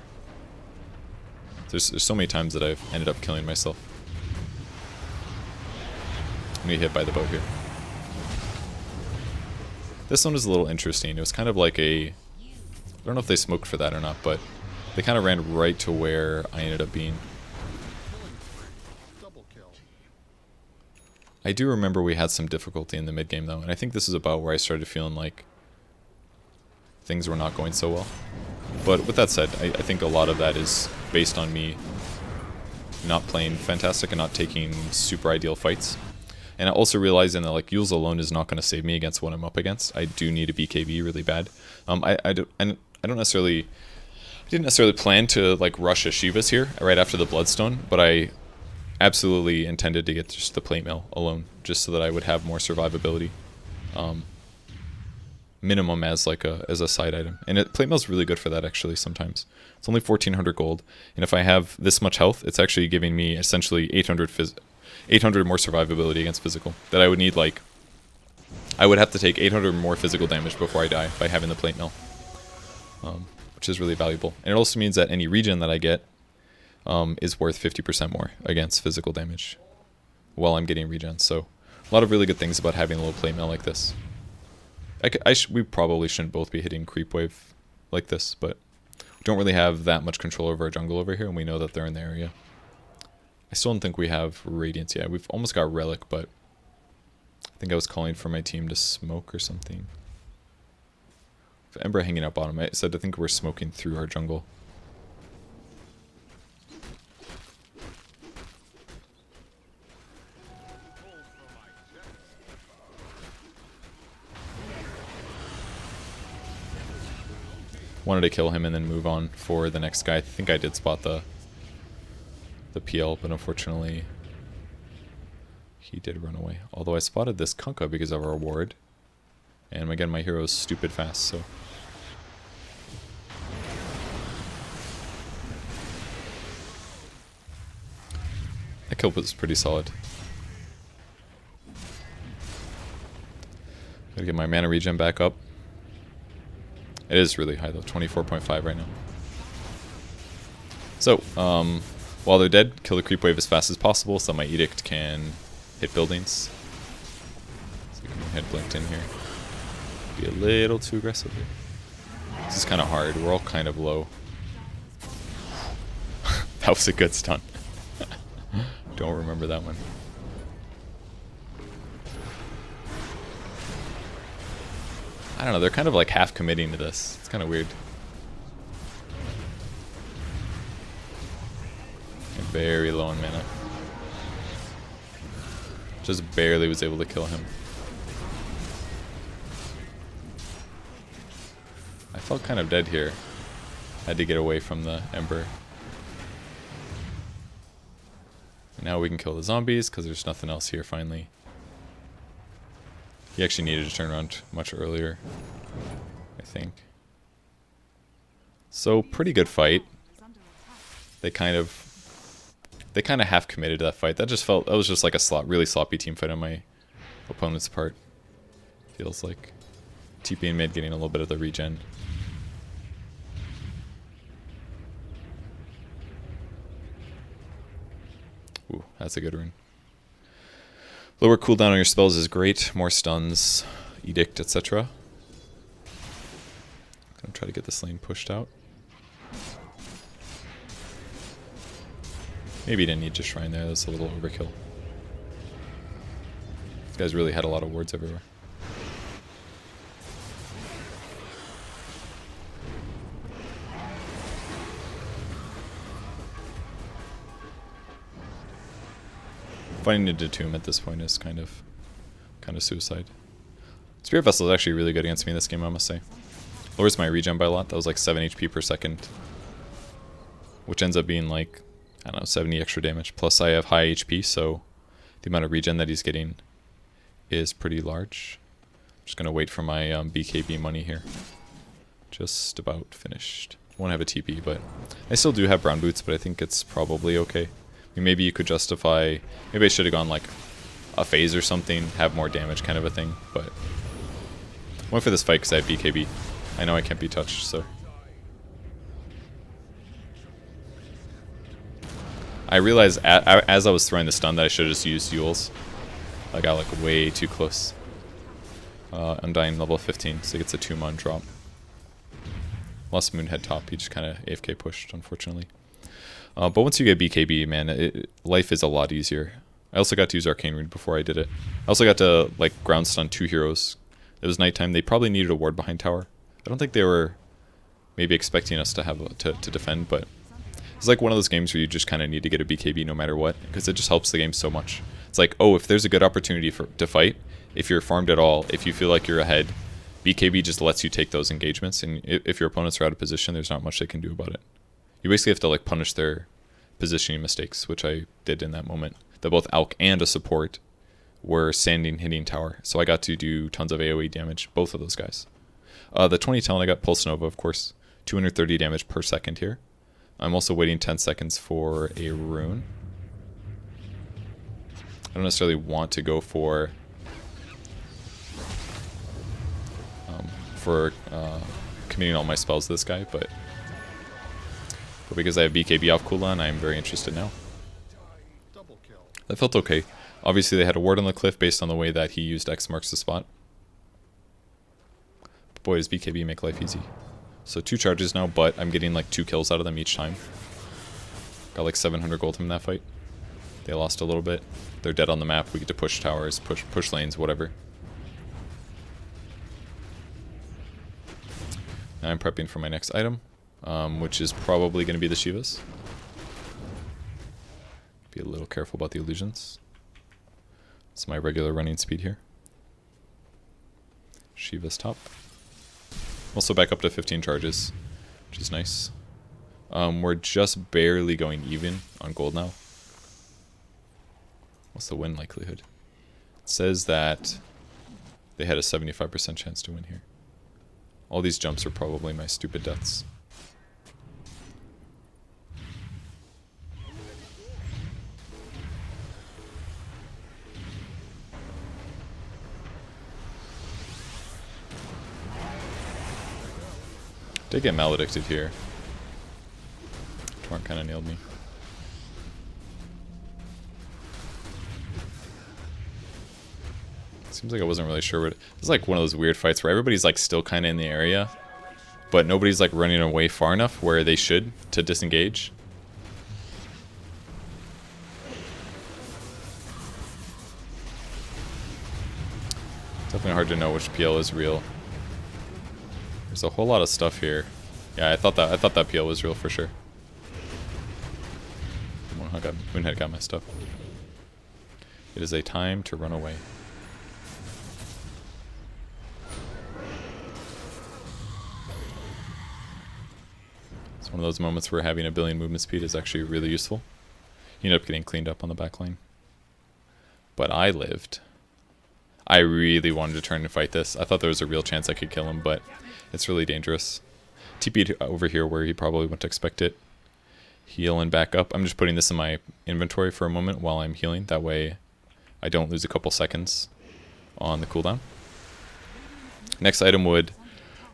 There's so many times that I've ended up killing myself. I'm gonna get hit by the boat here. This one was a little interesting. It was kind of like a... I don't know if they smoked for that or not, but they kind of ran right to where I ended up being. I do remember we had some difficulty in the mid game though, and I think this is about where I started feeling like things were not going so well. But with that said, I think a lot of that is based on me not playing fantastic and not taking super ideal fights. And also realizing that like Yules alone is not going to save me against what I'm up against. I do need a BKB really bad. I didn't necessarily plan to like rush a Shivas here right after the Bloodstone, but I absolutely intended to get just the plate mail alone, just so that I would have more survivability, minimum as like a side item. And plate mail's really good for that actually. Sometimes it's only 1400 gold, and if I have this much health, it's actually giving me essentially 800 more survivability against physical. That I would need like, I would have to take 800 more physical damage before I die by having the plate mail, which is really valuable. And it also means that any regen that I get is worth 50% more against physical damage while I'm getting regen. So a lot of really good things about having a little plate mail like this. We probably shouldn't both be hitting creep wave like this, but we don't really have that much control over our jungle over here, and we know that they're in the area. I still don't think we have Radiance yet. We've almost got Relic, but I think I was calling for my team to smoke or something. If Ember hanging out bottom, I said I think we're smoking through our jungle. Wanted to kill him and then move on for the next guy. I think I did spot the PL, but unfortunately he did run away. Although I spotted this Kunkka because of our ward. And again, my hero is stupid fast, so... That kill was pretty solid. Gotta get my mana regen back up. It is really high though, 24.5 right now. So, while they're dead, kill the creep wave as fast as possible so my edict can hit buildings. So we can head blinked in here. Be a little too aggressive here. This is kind of hard, we're all kind of low. That was a good stun. Don't remember that one. I don't know, they're kind of like half committing to this. It's kind of weird. And very low on mana. Just barely was able to kill him. I felt kind of dead here. Had to get away from the Ember. And now we can kill the zombies because there's nothing else here finally. He actually needed to turn around much earlier, I think. So pretty good fight. They kind of half committed to that fight. That was just like a really sloppy team fight on my opponent's part. Feels like TP in mid getting a little bit of the regen. Ooh, that's a good rune. Lower cooldown on your spells is great. More stuns, edict, etc. Gonna try to get this lane pushed out. Maybe didn't need to shrine there. That's a little overkill. These guys really had a lot of wards everywhere. Finding a tomb at this point is kind of suicide. Spirit Vessel is actually really good against me in this game, I must say. Lowers my regen by a lot. That was like 7 HP per second. Which ends up being like, I don't know, 70 extra damage. Plus I have high HP, so the amount of regen that he's getting is pretty large. Just going to wait for my BKB money here. Just about finished. Won't have a TP, but I still do have brown boots, but I think it's probably okay. Maybe you could justify, maybe I should have gone like a phase or something, have more damage kind of a thing, but I went for this fight because I have BKB. I know I can't be touched, so. I realized as I was throwing the stun that I should have just used Yules. I got like way too close. Undying level 15, so he gets a 2-mon drop. Lost Moonhead top, he just kind of AFK pushed, unfortunately. But once you get BKB, man, life is a lot easier. I also got to use Arcane Rune before I did it. I also got to like ground stun 2 heroes. It was nighttime. They probably needed a ward behind tower. I don't think they were maybe expecting us to have to defend, but it's like one of those games where you just kind of need to get a BKB no matter what, because it just helps the game so much. It's like, oh, if there's a good opportunity to fight, if you're farmed at all, if you feel like you're ahead, BKB just lets you take those engagements, and if your opponents are out of position, there's not much they can do about it. You basically have to like punish their positioning mistakes, which I did in that moment. That both Alk and a support were standing hitting tower, so I got to do tons of AoE damage, both of those guys. The 20 talent I got Pulse Nova, of course, 230 damage per second here. I'm also waiting 10 seconds for a rune. I don't necessarily want to go for committing all my spells to this guy, but because I have BKB off cooldown, I am very interested now. That felt okay. Obviously they had a ward on the cliff based on the way that he used X marks the spot. But boy, does BKB make life easy. So 2 charges now, but I'm getting like 2 kills out of them each time. Got like 700 gold from that fight. They lost a little bit. They're dead on the map. We get to push towers, push lanes, whatever. Now I'm prepping for my next item, which is probably going to be the Shivas. Be a little careful about the illusions. It's my regular running speed here. Shiva's top. Also back up to 15 charges. which is nice. We're just barely going even on gold now. What's the win likelihood? It says that they had a 75% chance to win here. All these jumps are probably my stupid deaths. Did get maledicted here. Torrent kind of nailed me. Seems like I wasn't really sure what... It's like one of those weird fights where everybody's like still kind of in the area, but nobody's like running away far enough where they should to disengage. Definitely hard to know which PL is real. There's a whole lot of stuff here. Yeah, I thought that PL was real for sure. Moonhead got messed up. It is a time to run away. It's one of those moments where having a billion movement speed is actually really useful. You end up getting cleaned up on the back line. But I lived. I really wanted to turn and fight this. I thought there was a real chance I could kill him, but it's really dangerous. TP'd over here where he probably wouldn't expect it. Heal and back up. I'm just putting this in my inventory for a moment while I'm healing. That way I don't lose a couple seconds on the cooldown. Next item would...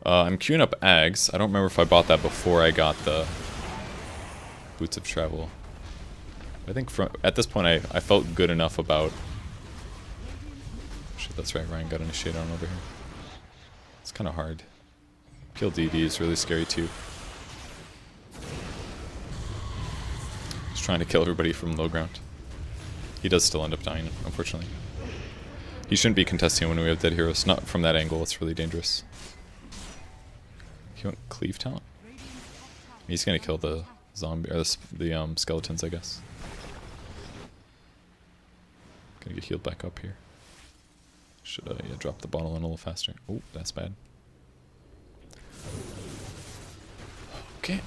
I'm queuing up Aghs. I don't remember if I bought that before I got the Boots of Travel. I think at this point I felt good enough about... Shit, that's right, Ryan got initiated on over here. It's kind of hard. PLDD is really scary too. Just trying to kill everybody from low ground. He does still end up dying, unfortunately. He shouldn't be contesting when we have dead heroes. Not from that angle, it's really dangerous. He went cleave talent? He's gonna kill the zombie, or the skeletons, I guess. Gonna get healed back up here. Should I drop the bottle in a little faster? Oh, that's bad. Okay.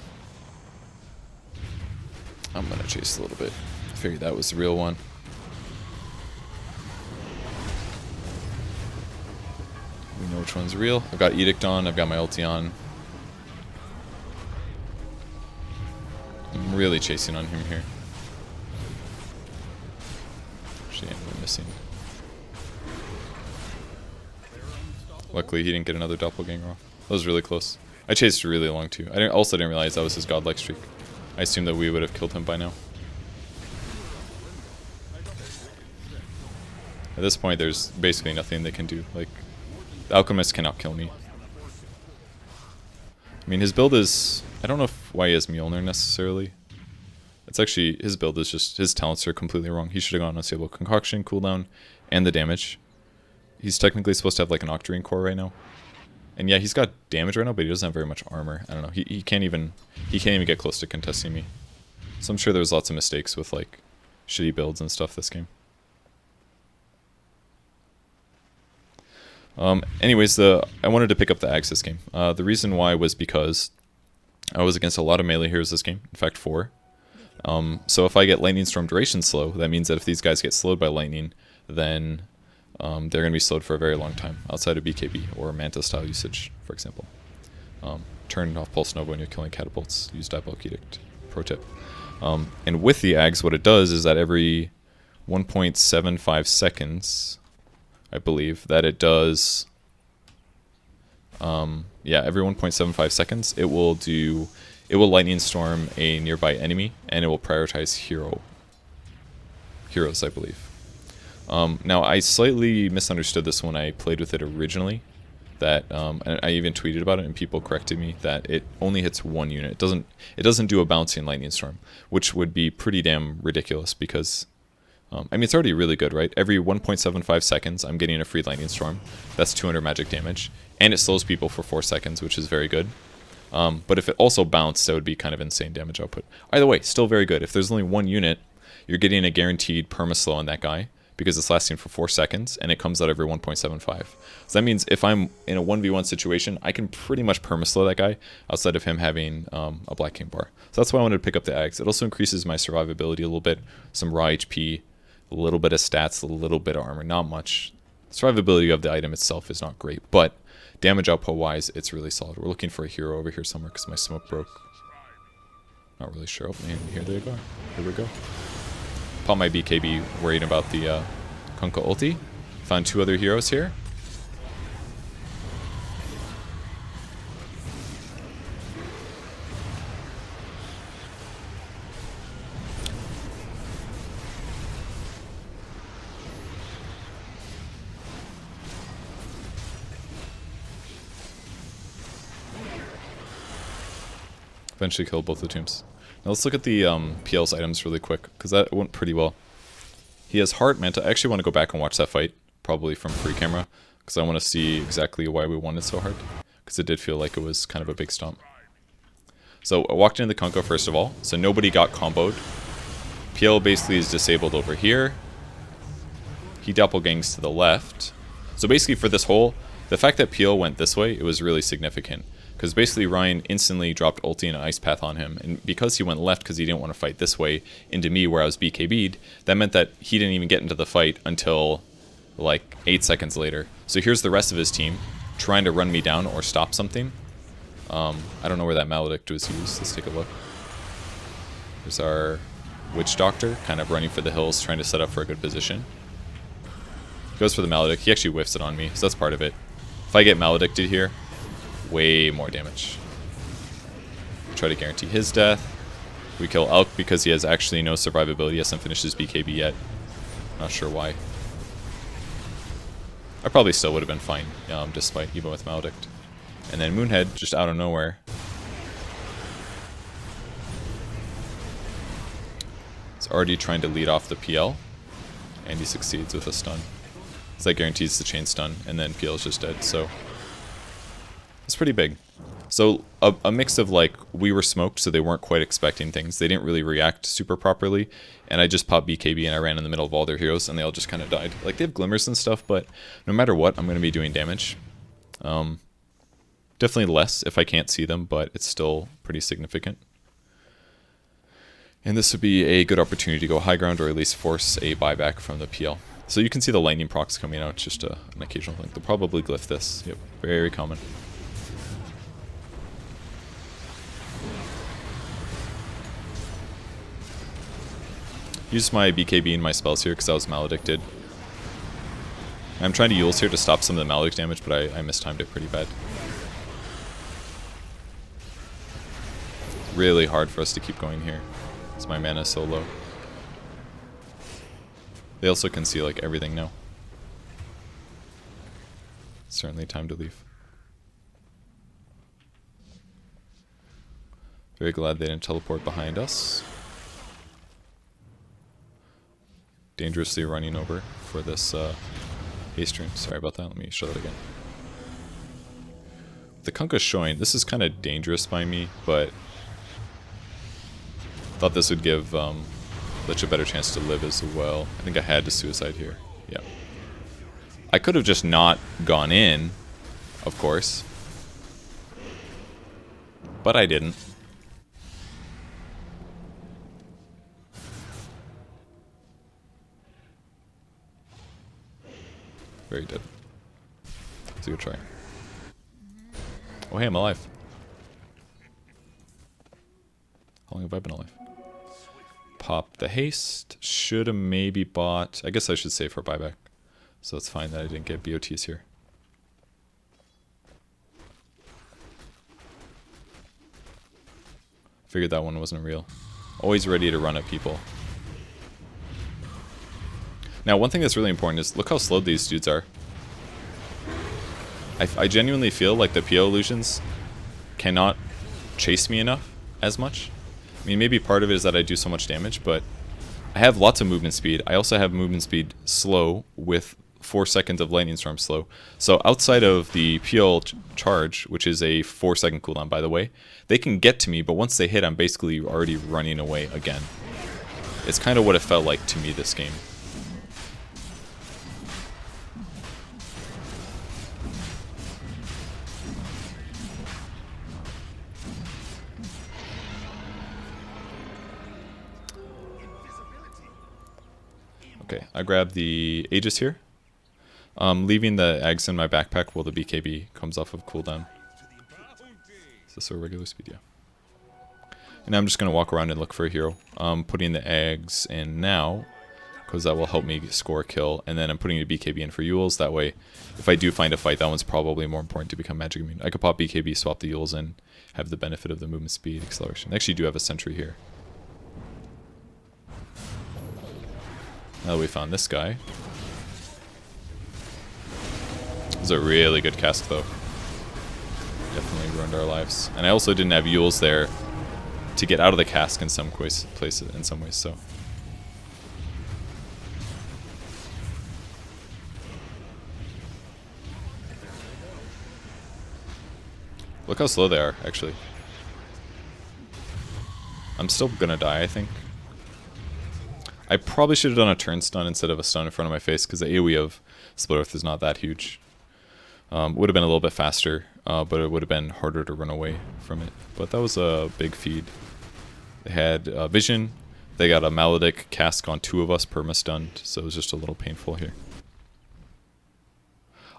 I'm gonna chase a little bit. I figured that was the real one. We know which one's real. I've got Edict on, I've got my ulti on. I'm really chasing on him here. Actually, I'm missing. Luckily, he didn't get another doppelganger off. That was really close. I chased really long too. I also didn't realize that was his godlike streak. I assumed that we would have killed him by now. At this point, there's basically nothing they can do. Like, the Alchemist cannot kill me. I mean, his build is... I don't know why he has Mjolnir necessarily. It's actually... His build is just... His talents are completely wrong. He should have gone Unstable Concoction, cooldown, and the damage. He's technically supposed to have like an Octarine core right now. And yeah, he's got damage right now, but he doesn't have very much armor. I don't know. He can't even get close to contesting me. So I'm sure there was lots of mistakes with like shitty builds and stuff this game. Anyways, I wanted to pick up the Aghs this game. The reason why was because I was against a lot of melee heroes this game. In fact, 4. So if I get Lightning Storm duration slow, that means that if these guys get slowed by lightning, then they're going to be slowed for a very long time, outside of BKB or Manta style usage, for example. Turn off Pulse Nova when you're killing catapults. Use Diabolic Edict. Pro tip. And with the Aghs, what it does is that every 1.75 seconds, I believe, that it does... yeah, every 1.75 seconds, it will Lightning Storm a nearby enemy, and it will prioritize heroes, I believe. Now, I slightly misunderstood this when I played with it originally. That and I even tweeted about it, and people corrected me that it only hits one unit. It doesn't do a bouncing Lightning Storm, which would be pretty damn ridiculous because, I mean, it's already really good, right? Every 1.75 seconds, I'm getting a free Lightning Storm. That's 200 magic damage, and it slows people for 4 seconds, which is very good. But if it also bounced, that would be kind of insane damage output. Either way, still very good. If there's only one unit, you're getting a guaranteed perma-slow on that guy. because it's lasting for 4 seconds, and it comes out every 1.75. So that means if I'm in a 1v1 situation, I can pretty much perma-slow that guy outside of him having a Black King bar. So that's why I wanted to pick up the Aghs. It also increases my survivability a little bit, some raw HP, a little bit of stats, a little bit of armor, not much. Survivability of the item itself is not great, but damage output-wise, it's really solid. We're looking for a hero over here somewhere because my smoke broke. Not really sure. Oh, man, here they go. Here we go. Pop my BKB, worried about the Kunkka ulti. Found 2 other heroes here. Eventually killed both the tombs. Now let's look at the PL's items really quick, because that went pretty well. He has Heart Manta. I actually want to go back and watch that fight, probably from free camera, because I want to see exactly why we won it so hard, because it did feel like it was kind of a big stomp. So I walked into the Kunkka first of all, so nobody got comboed. PL basically is disabled over here. He doppelgangs to the left. So basically for this hole, the fact that PL went this way, it was really significant. Because basically Ryan instantly dropped ulti and an ice path on him, and because he went left because he didn't want to fight this way into me where I was BKB'd, that meant that he didn't even get into the fight until like 8 seconds later. So here's the rest of his team trying to run me down or stop something. I don't know where that Maledict was used. Let's take a look. There's our Witch Doctor kind of running for the hills, trying to set up for a good position. Goes for the Maledict. He actually whiffs it on me, so that's part of it. If I get Maledicted here, way more damage. Try to guarantee his death. We kill Elk because he has actually no survivability. He hasn't finished his BKB yet. Not sure why. I probably still would have been fine, despite even with Maledict. And then Moonhead, just out of nowhere. He's already trying to lead off the PL. And he succeeds with a stun. So that guarantees the chain stun, and then PL is just dead, so it's pretty big. So a mix of like, we were smoked, so they weren't quite expecting things. They didn't really react super properly, and I just popped BKB and I ran in the middle of all their heroes, and they all just kind of died. Like, they have glimmers and stuff, but no matter what, I'm going to be doing damage. Definitely less if I can't see them, but it's still pretty significant. And this would be a good opportunity to go high ground, or at least force a buyback from the PL. So you can see the lightning procs coming out, just an occasional thing. They'll probably glyph this. Yep, very common. Use my BKB and my spells here because I was maledicted. I'm trying to Yules here to stop some of the maledict damage, but I mistimed it pretty bad. Really hard for us to keep going here, because my mana is so low. They also can see like everything now. Certainly time to leave. Very glad they didn't teleport behind us. Dangerously running over for this haste rune. Sorry about that, let me show that again. The Kunkka's showing, this is kind of dangerous by me, but thought this would give Lich a better chance to live as well. I think I had to suicide here. Yeah. I could have just not gone in, of course. But I didn't. Very dead. Let's go try. Oh hey, I'm alive. How long have I been alive? Pop the haste. Should have maybe bought... I guess I should save for buyback. So it's fine that I didn't get BOTs here. Figured that one wasn't real. Always ready to run at people. Now, one thing that's really important is look how slow these dudes are. I genuinely feel like the PO illusions cannot chase me enough as much. I mean, maybe part of it is that I do so much damage, but I have lots of movement speed. I also have movement speed slow with 4 seconds of Lightning Storm slow. So outside of the PL charge, which is a 4-second cooldown, by the way, they can get to me, but once they hit, I'm basically already running away again. It's kind of what it felt like to me this game. Okay, I grab the Aegis here. Leaving the Aghs in my backpack while the BKB comes off of cooldown. Is this a regular speed? Yeah. And I'm just going to walk around and look for a hero. Putting the Aghs in now, because that will help me score a kill. And then I'm putting the BKB in for Yules. That way, if I do find a fight, that one's probably more important to become magic immune. I could pop BKB, swap the Yules in, have the benefit of the movement speed, acceleration. I actually do have a sentry here. Now that we found this guy. This is a really good cast, though. Definitely ruined our lives. And I also didn't have Yules there to get out of the cask in some ways, so. Look how slow they are, actually. I'm still gonna die, I think. I probably should have done a turn stun instead of a stun in front of my face, because the AoE of Split Earth is not that huge. Would have been a little bit faster, but it would have been harder to run away from it. But that was a big feed. They had Vision. They got a Maledict cask on 2 of us, perma-stunned, so it was just a little painful here.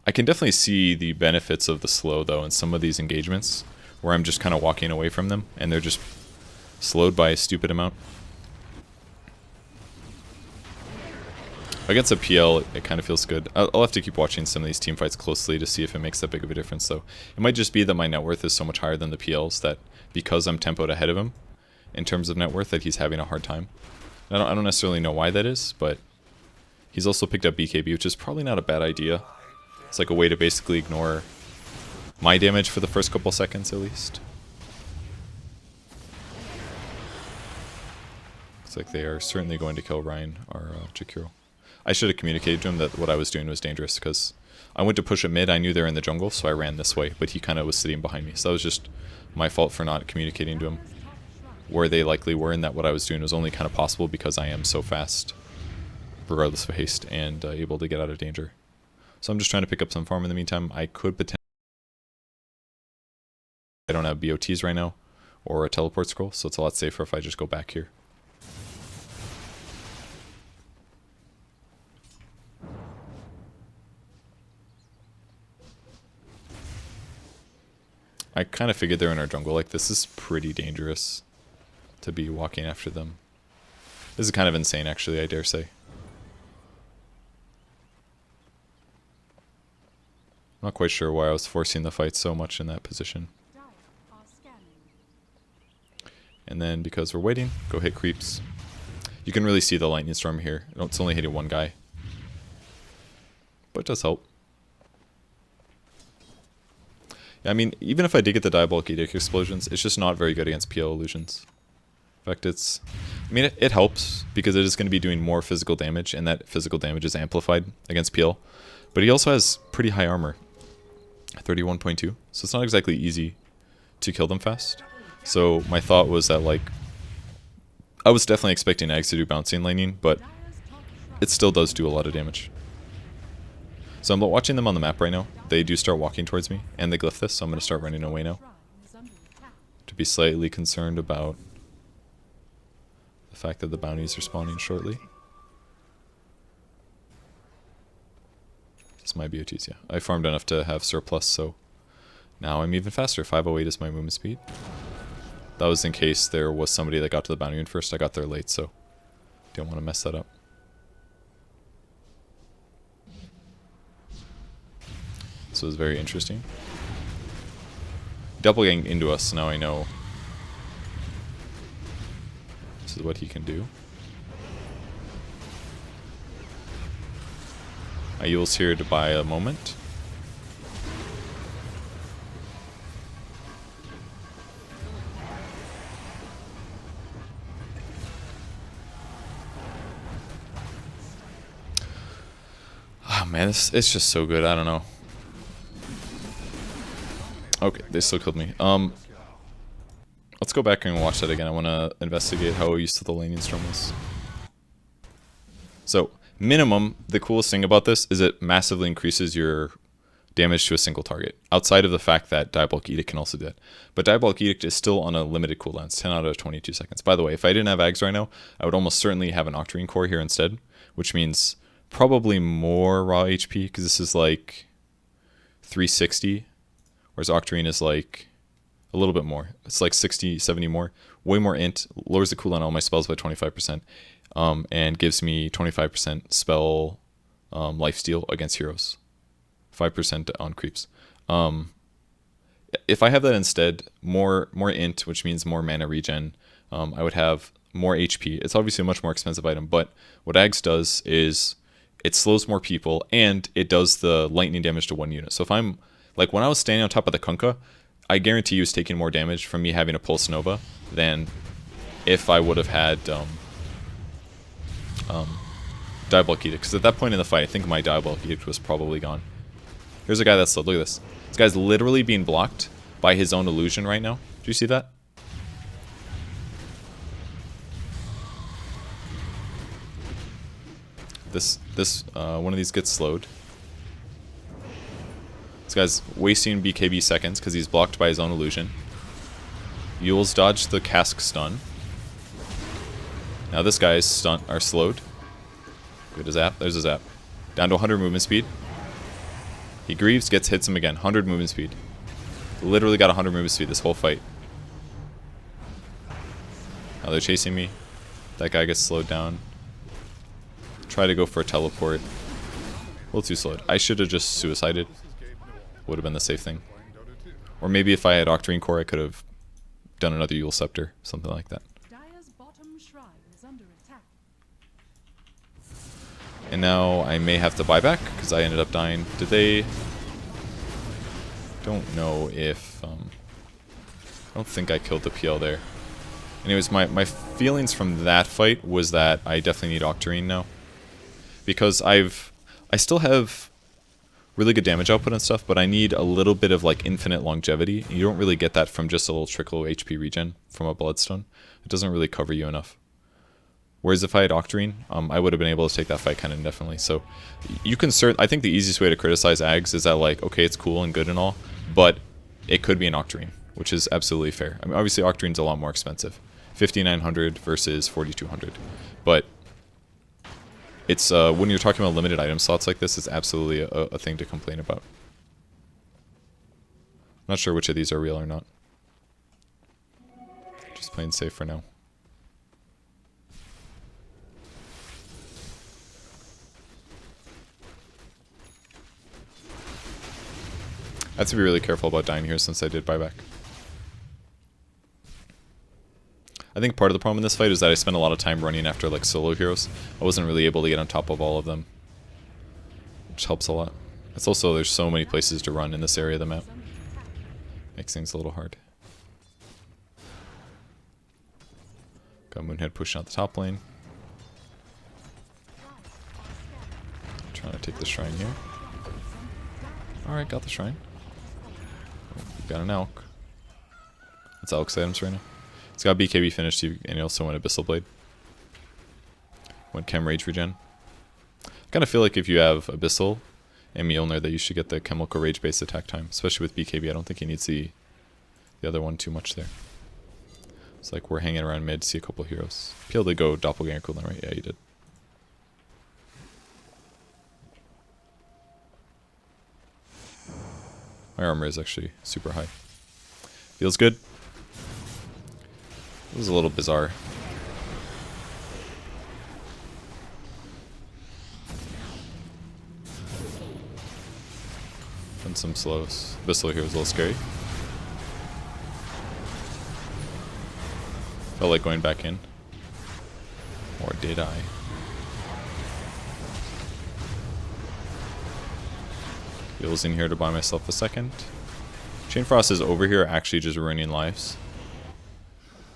I can definitely see the benefits of the slow, though, in some of these engagements, where I'm just kind of walking away from them, and they're just slowed by a stupid amount. Against a PL, it kind of feels good. I'll have to keep watching some of these team fights closely to see if it makes that big of a difference, though. It might just be that my net worth is so much higher than the PLs that because I'm tempoed ahead of him in terms of net worth, that he's having a hard time. I don't necessarily know why that is, but he's also picked up BKB, which is probably not a bad idea. It's like a way to basically ignore my damage for the first couple seconds, at least. Looks like they are certainly going to kill Ryan, our Jakiro. I should have communicated to him that what I was doing was dangerous, because I went to push a mid, I knew they were in the jungle, so I ran this way, but he kind of was sitting behind me. So that was just my fault for not communicating to him where they likely were, and that what I was doing was only kind of possible because I am so fast, regardless of haste, and able to get out of danger. So I'm just trying to pick up some farm in the meantime. I could potentially... I don't have BOTs right now, or a teleport scroll, so it's a lot safer if I just go back here. I kind of figured they're in our jungle. Like, this is pretty dangerous to be walking after them. This is kind of insane, actually, I dare say. I'm not quite sure why I was forcing the fight so much in that position. And then, because we're waiting, go hit creeps. You can really see the lightning storm here. It's only hitting one guy. But it does help. Yeah, I mean, even if I did get the Diabolic Edict explosions, it's just not very good against PL illusions. In fact, it's... I mean, it helps, because it is going to be doing more physical damage, and that physical damage is amplified against PL. But he also has pretty high armor. 31.2. So it's not exactly easy to kill them fast. So my thought was that, like... I was definitely expecting Aghs to do bouncing laning, but it still does do a lot of damage. So I'm watching them on the map right now. They do start walking towards me, and they glyph this, so I'm going to start running away now. To be slightly concerned about the fact that the bounties are spawning shortly. It's my BOTs, yeah. I farmed enough to have surplus, so now I'm even faster. 508 is my movement speed. That was in case there was somebody that got to the bounty first. I got there late, so didn't want to mess that up. This was very interesting. Doppelgang into us, so now I know this is what he can do. Ayul's here to buy a moment. Oh man, it's just so good, I don't know. Okay, they still killed me. Let's go back and watch that again. I want to investigate how useful the laning storm is. So, minimum, the coolest thing about this is it massively increases your damage to a single target. Outside of the fact that Diabolic Edict can also do that. But Diabolic Edict is still on a limited cooldown. It's 10 out of 22 seconds. By the way, if I didn't have Aghs right now, I would almost certainly have an Octarine Core here instead, which means probably more raw HP, because this is like 360, whereas Octarine is like a little bit more. It's like 60, 70 more. Way more int, lowers the cooldown on all my spells by 25%, and gives me 25% spell lifesteal against heroes. 5% on creeps. If I have that instead, more int, which means more mana regen, I would have more HP. It's obviously a much more expensive item, but what Aghs does is it slows more people, and it does the lightning damage to one unit. So if I'm, like when I was standing on top of the Kunkka, I guarantee you was taking more damage from me having a Pulse Nova than if I would have had Diabolic Edict. Because at that point in the fight, I think my Diabolic Edict was probably gone. Here's a guy that's, look at this. This guy's literally being blocked by his own illusion right now. Do you see that? This one of these gets slowed. This guy's wasting BKB seconds because he's blocked by his own illusion. Yules dodged the cask stun. Now this guy's stun are slowed. Good as zap. There's a zap. Down to 100 movement speed. He grieves, hits him again. 100 movement speed. Literally got 100 movement speed this whole fight. Now they're chasing me. That guy gets slowed down. Try to go for a teleport. A little too slowed. I should have just suicided. Would have been the safe thing. Or maybe if I had Octarine Core, I could have done another Yule Scepter. Something like that. And now I may have to buy back, because I ended up dying. Did they... Don't know if... I don't think I killed the PL there. Anyways, my feelings from that fight was that I definitely need Octarine now. Because I still have really good damage output and stuff, but I need a little bit of like infinite longevity. You don't really get that from just a little trickle HP regen from a Bloodstone. It doesn't really cover you enough. Whereas if I had Octarine, I would have been able to take that fight kind of indefinitely. So you can I think the easiest way to criticize Aghs is that, like, okay, it's cool and good and all, but it could be an Octarine, which is absolutely fair. I mean, obviously Octarine's a lot more expensive. 5,900 versus 4,200. But it's when you're talking about limited item slots like this, it's absolutely a thing to complain about. Not sure which of these are real or not. Just playing safe for now. I have to be really careful about dying here since I did buyback. I think part of the problem in this fight is that I spent a lot of time running after like solo heroes. I wasn't really able to get on top of all of them, which helps a lot. It's also, there's so many places to run in this area of the map. Makes things a little hard. Got Moonhead pushing out the top lane. Trying to take the shrine here. Alright, got the shrine. Got an Elk. It's Elk's items right now. It's got BKB finished, and he also went Abyssal Blade. Went Chem Rage regen. I kind of feel like if you have Abyssal and Mjolnir that you should get the Chemical Rage based attack time, especially with BKB. I don't think he needs the other one too much there. It's like we're hanging around mid, see a couple heroes. PL did go Doppelganger cooldown, right? Yeah, he did. My armor is actually super high. Feels good. It was a little bizarre. And some slows. Abyssal here was a little scary. Felt like going back in. Or did I? Heals in here to buy myself a second. Chain Frost is over here actually just ruining lives.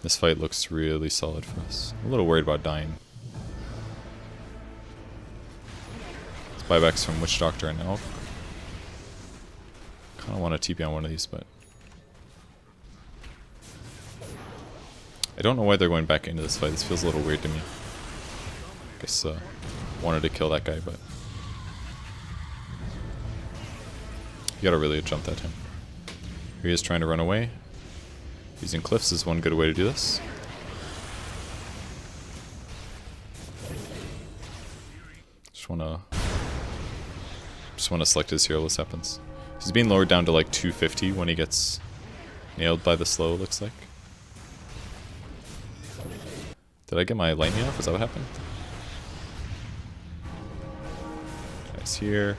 This fight looks really solid for us. I'm a little worried about dying. Let's buybacks from Witch Doctor and Elk. Kinda want to TP on one of these, but I don't know why they're going back into this fight. This feels a little weird to me. I guess wanted to kill that guy, but you gotta really jump that time. Here he is trying to run away. Using cliffs is one good way to do this. wanna select his hero. This happens. He's being lowered down to like 250 when he gets nailed by the slow, looks like. Did I get my lightning off? Is that what happened? Guys here.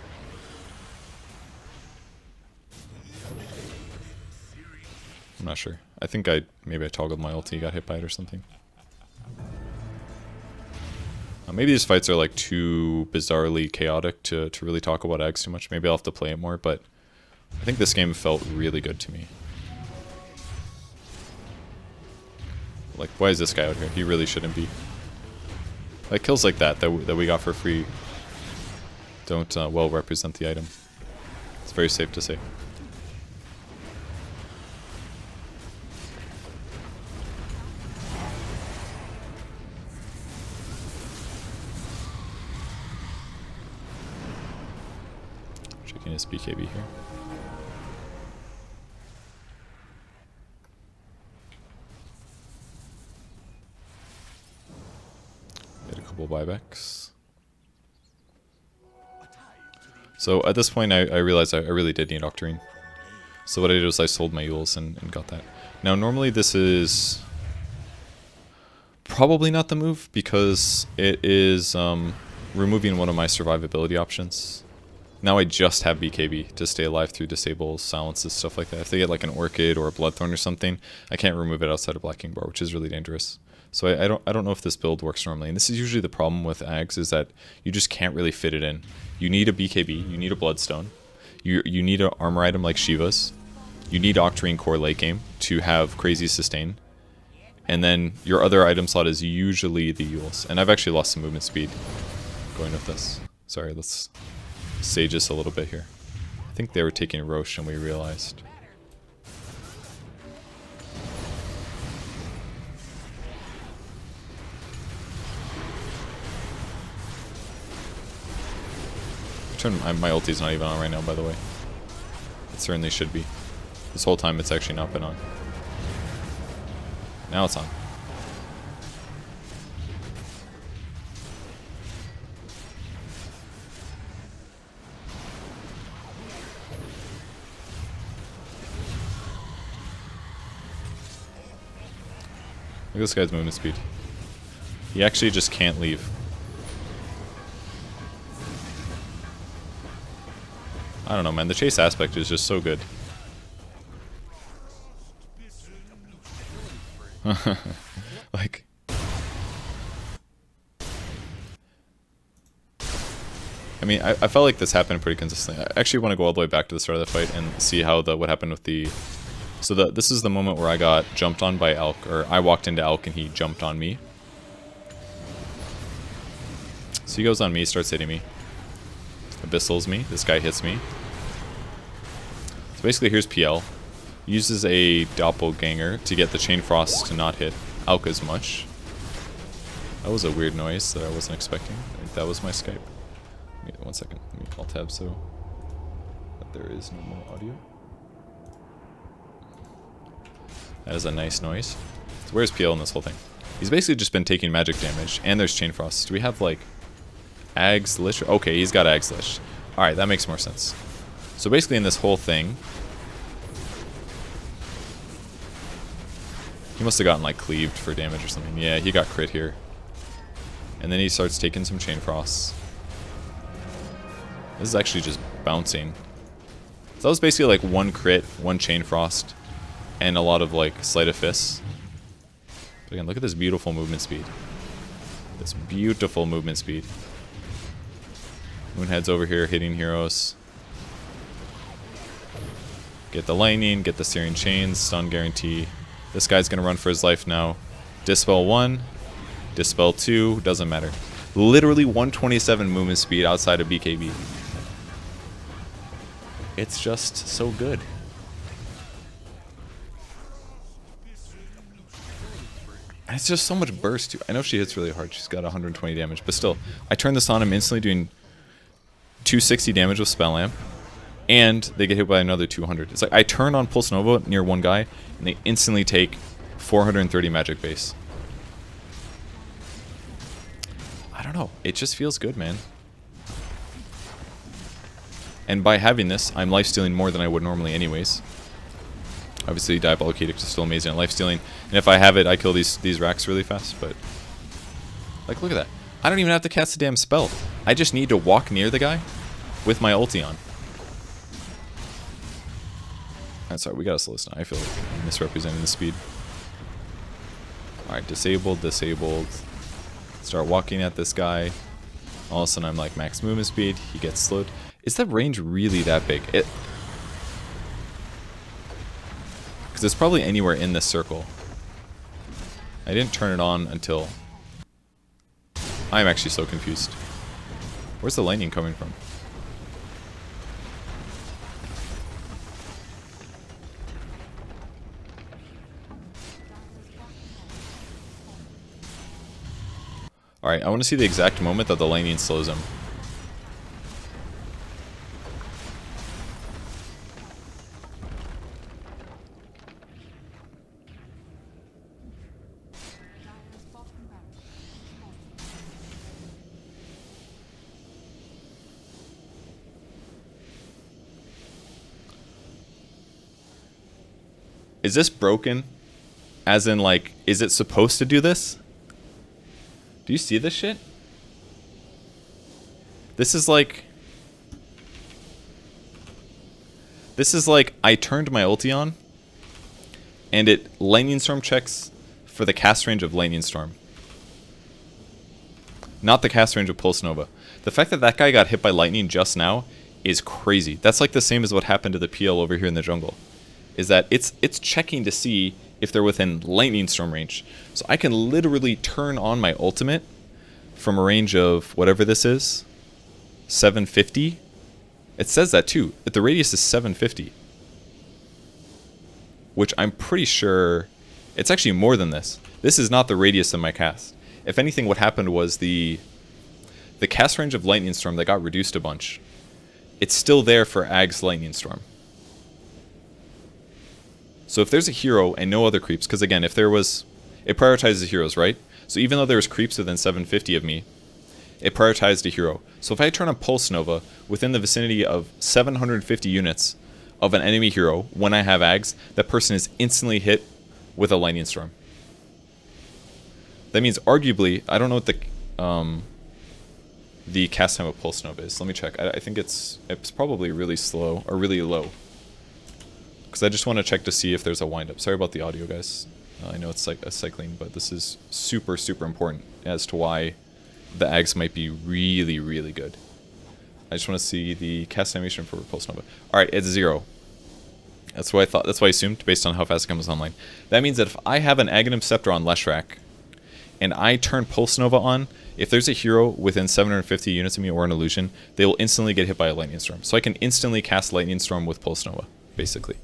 I'm not sure. I think maybe I toggled my ulti, got hit by it or something. Maybe these fights are like too bizarrely chaotic to really talk about Aghs too much. Maybe I'll have to play it more, but I think this game felt really good to me. Like, why is this guy out here? He really shouldn't be. Like, kills like that we got for free don't well represent the item. It's very safe to say. Checking his BKB here. Get a couple buybacks. So at this point I realized I really did need Octarine. So what I did was I sold my Euls and got that. Now normally this is probably not the move because it is removing one of my survivability options. Now I just have BKB to stay alive through disables, silences, stuff like that. If they get like an Orchid or a Bloodthorn or something, I can't remove it outside of Black King Bar, which is really dangerous. So I don't know if this build works normally. And this is usually the problem with Aghs, is that you just can't really fit it in. You need a BKB, you need a Bloodstone, you need an armor item like Shiva's, you need Octarine core late game to have crazy sustain. And then your other item slot is usually the Euls. And I've actually lost some movement speed going with this. Sorry, let's sage this a little bit here. I think they were taking Roche and we realized. My ulti's not even on right now, by the way. It certainly should be. This whole time it's actually not been on. Now it's on. Look at this guy's movement speed. He actually just can't leave. I don't know, man. The chase aspect is just so good. Like... I mean, I felt like this happened pretty consistently. I actually want to go all the way back to the start of the fight and see how what happened with the... So this is the moment where I got jumped on by Elk, or I walked into Elk and he jumped on me. So he goes on me, starts hitting me. Abyssals me, this guy hits me. So basically here's PL. Uses a doppelganger to get the Chain Frost to not hit Elk as much. That was a weird noise that I wasn't expecting. I think that was my Skype. Wait 1 second, let me alt tab so that there is no more audio. That is a nice noise. So where's PL in this whole thing? He's basically just been taking magic damage, and there's Chain Frost. Do we have like Aghs, Leshrac? Okay, he's got Aghs, Lesh. Alright, that makes more sense. So basically in this whole thing, he must have gotten like cleaved for damage or something. Yeah, he got crit here. And then he starts taking some Chain Frosts. This is actually just bouncing. So that was basically like one crit, one Chain Frost, and a lot of like Sleight of Fists. But again, look at this beautiful movement speed. This beautiful movement speed. Moonhead's over here hitting heroes. Get the lightning, get the Searing Chains, stun guarantee. This guy's gonna run for his life now. Dispel 1, Dispel 2, doesn't matter. Literally 127 movement speed outside of BKB. It's just so good. And it's just so much burst too. I know she hits really hard, she's got 120 damage, but still, I turn this on, I'm instantly doing 260 damage with Spell Lamp, and they get hit by another 200. It's like I turn on Pulse Nova near one guy, and they instantly take 430 magic base. I don't know. It just feels good, man. And by having this, I'm lifestealing more than I would normally anyways. Obviously, Diabolic Edict is still amazing at lifestealing. And if I have it, I kill these racks really fast. But, like, look at that. I don't even have to cast a damn spell. I just need to walk near the guy with my ulti on. I'm sorry, we gotta slow this down. I feel like I'm misrepresenting the speed. Alright, disabled, disabled. Start walking at this guy. All of a sudden I'm like max movement speed. He gets slowed. Is that range really that big? Because it's probably anywhere in this circle. I didn't turn it on until... I'm actually so confused. Where's the lightning coming from? Alright, I want to see the exact moment that the lightning slows him. Is this broken? As in, like, is it supposed to do this? Do you see this shit? This is like... This is like I turned my ulti on, and it Lightning Storm checks for the cast range of Lightning Storm. Not the cast range of Pulse Nova. The fact that that guy got hit by lightning just now is crazy. That's like the same as what happened to the PL over here in the jungle. Is that it's checking to see if they're within Lightning Storm range. So I can literally turn on my ultimate from a range of whatever this is, 750. It says that too. The radius is 750. Which I'm pretty sure... It's actually more than this. This is not the radius of my cast. If anything, what happened was the cast range of Lightning Storm that got reduced a bunch. It's still there for Aghs Lightning Storm. So if there's a hero and no other creeps, because again, if there was... It prioritizes heroes, right? So even though there's creeps within 750 of me, it prioritized a hero. So if I turn on Pulse Nova within the vicinity of 750 units of an enemy hero when I have Aghs, that person is instantly hit with a Lightning Storm. That means arguably, I don't know what the cast time of Pulse Nova is. Let me check. I think it's probably really slow or really low. Because I just want to check to see if there's a windup. Sorry about the audio, guys. I know it's like a cycling, but this is super, super important as to why the Aghs might be really, really good. I just want to see the cast animation for Pulse Nova. Alright, it's 0. That's what I thought. That's what I assumed based on how fast it comes online. That means that if I have an Aghanim Scepter on Leshrac, and I turn Pulse Nova on, if there's a hero within 750 units of me or an illusion, they will instantly get hit by a Lightning Storm. So I can instantly cast Lightning Storm with Pulse Nova, basically.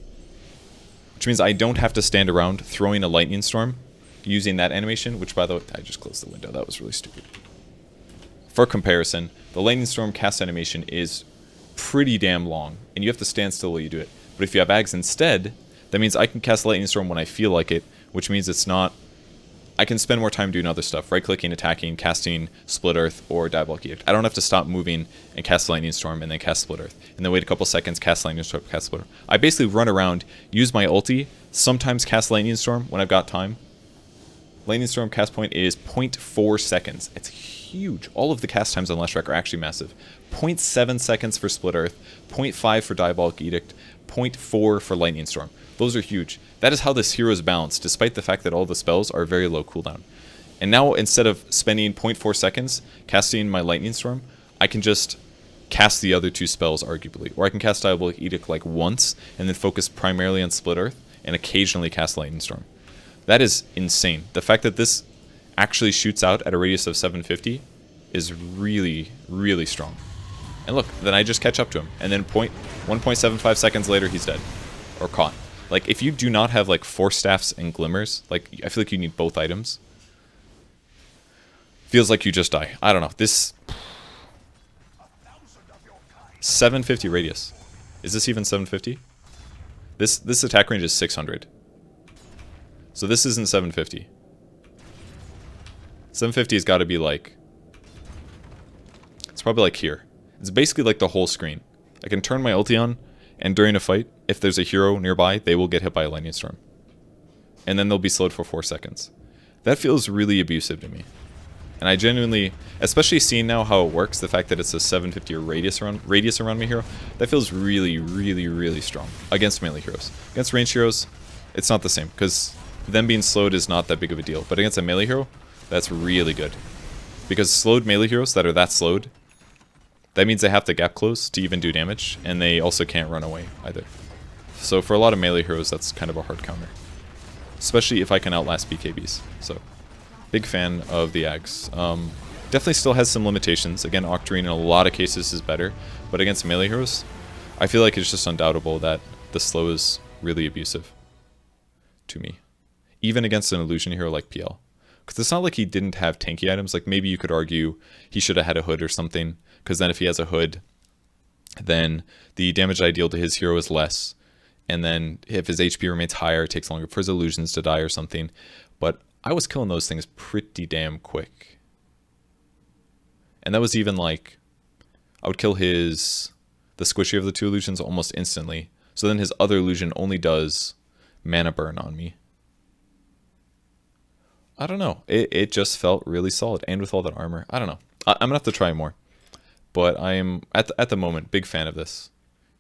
Which means I don't have to stand around throwing a Lightning Storm using that animation, which by the way, I just closed the window. That was really stupid. For comparison, the Lightning Storm cast animation is pretty damn long, and you have to stand still while you do it. But if you have Aghs instead, that means I can cast Lightning Storm when I feel like it, which means it's not... I can spend more time doing other stuff, right-clicking, attacking, casting Split Earth, or Diabolic Edict. I don't have to stop moving and cast Lightning Storm and then cast Split Earth, and then wait a couple seconds, cast Lightning Storm, cast Split Earth. I basically run around, use my ulti, sometimes cast Lightning Storm when I've got time. Lightning Storm cast point is 0.4 seconds. It's huge. All of the cast times on Leshrac are actually massive. 0.7 seconds for Split Earth, 0.5 for Diabolic Edict, 0.4 for Lightning Storm. Those are huge. That is how this hero is balanced, despite the fact that all the spells are very low cooldown. And now, instead of spending 0.4 seconds casting my Lightning Storm, I can just cast the other two spells, arguably. Or I can cast Diabolic Edict like once, and then focus primarily on Split Earth, and occasionally cast Lightning Storm. That is insane. The fact that this actually shoots out at a radius of 750 is really, really strong. And look, then I just catch up to him, and then 1.75 seconds later, he's dead. Or caught. Like, if you do not have, like, Force Staffs and Glimmers, like, I feel like you need both items. Feels like you just die. I don't know. This... 750 radius. Is this even 750? This attack range is 600. So this isn't 750. 750 has got to be, like... It's probably, like, here. It's basically, like, the whole screen. I can turn my ulti on, and during a fight, if there's a hero nearby, they will get hit by a lightning storm. And then they'll be slowed for 4 seconds. That feels really abusive to me. And I genuinely, especially seeing now how it works, the fact that it's a 750 radius around my hero, that feels really, really, really strong against melee heroes. Against ranged heroes, it's not the same, because them being slowed is not that big of a deal. But against a melee hero, that's really good. Because slowed melee heroes that are that slowed, that means they have to gap close to even do damage, and they also can't run away either. So for a lot of melee heroes, that's kind of a hard counter. Especially if I can outlast BKBs. So, big fan of the Aghs. Definitely still has some limitations. Again, Octarine in a lot of cases is better. But against melee heroes, I feel like it's just undoubtable that the slow is really abusive to me. Even against an illusion hero like PL. Because it's not like he didn't have tanky items. Like maybe you could argue he should have had a hood or something. Because then if he has a hood, then the damage I deal to his hero is less. And then if his HP remains higher, it takes longer for his illusions to die or something. But I was killing those things pretty damn quick. And that was even like, I would kill the squishy of the two illusions almost instantly. So then his other illusion only does mana burn on me. I don't know. It just felt really solid. And with all that armor, I don't know. I'm going to have to try more. But I am, at the moment, big fan of this.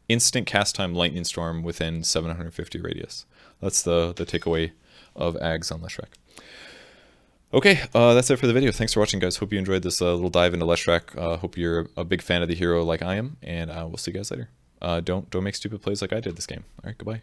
Instant cast time lightning storm within 750 radius. That's the takeaway of Aghs on Leshrac. Okay, that's it for the video. Thanks for watching, guys. Hope you enjoyed this little dive into Leshrac. Hope you're a big fan of the hero like I am, and we'll see you guys later. Don't make stupid plays like I did this game. All right, goodbye.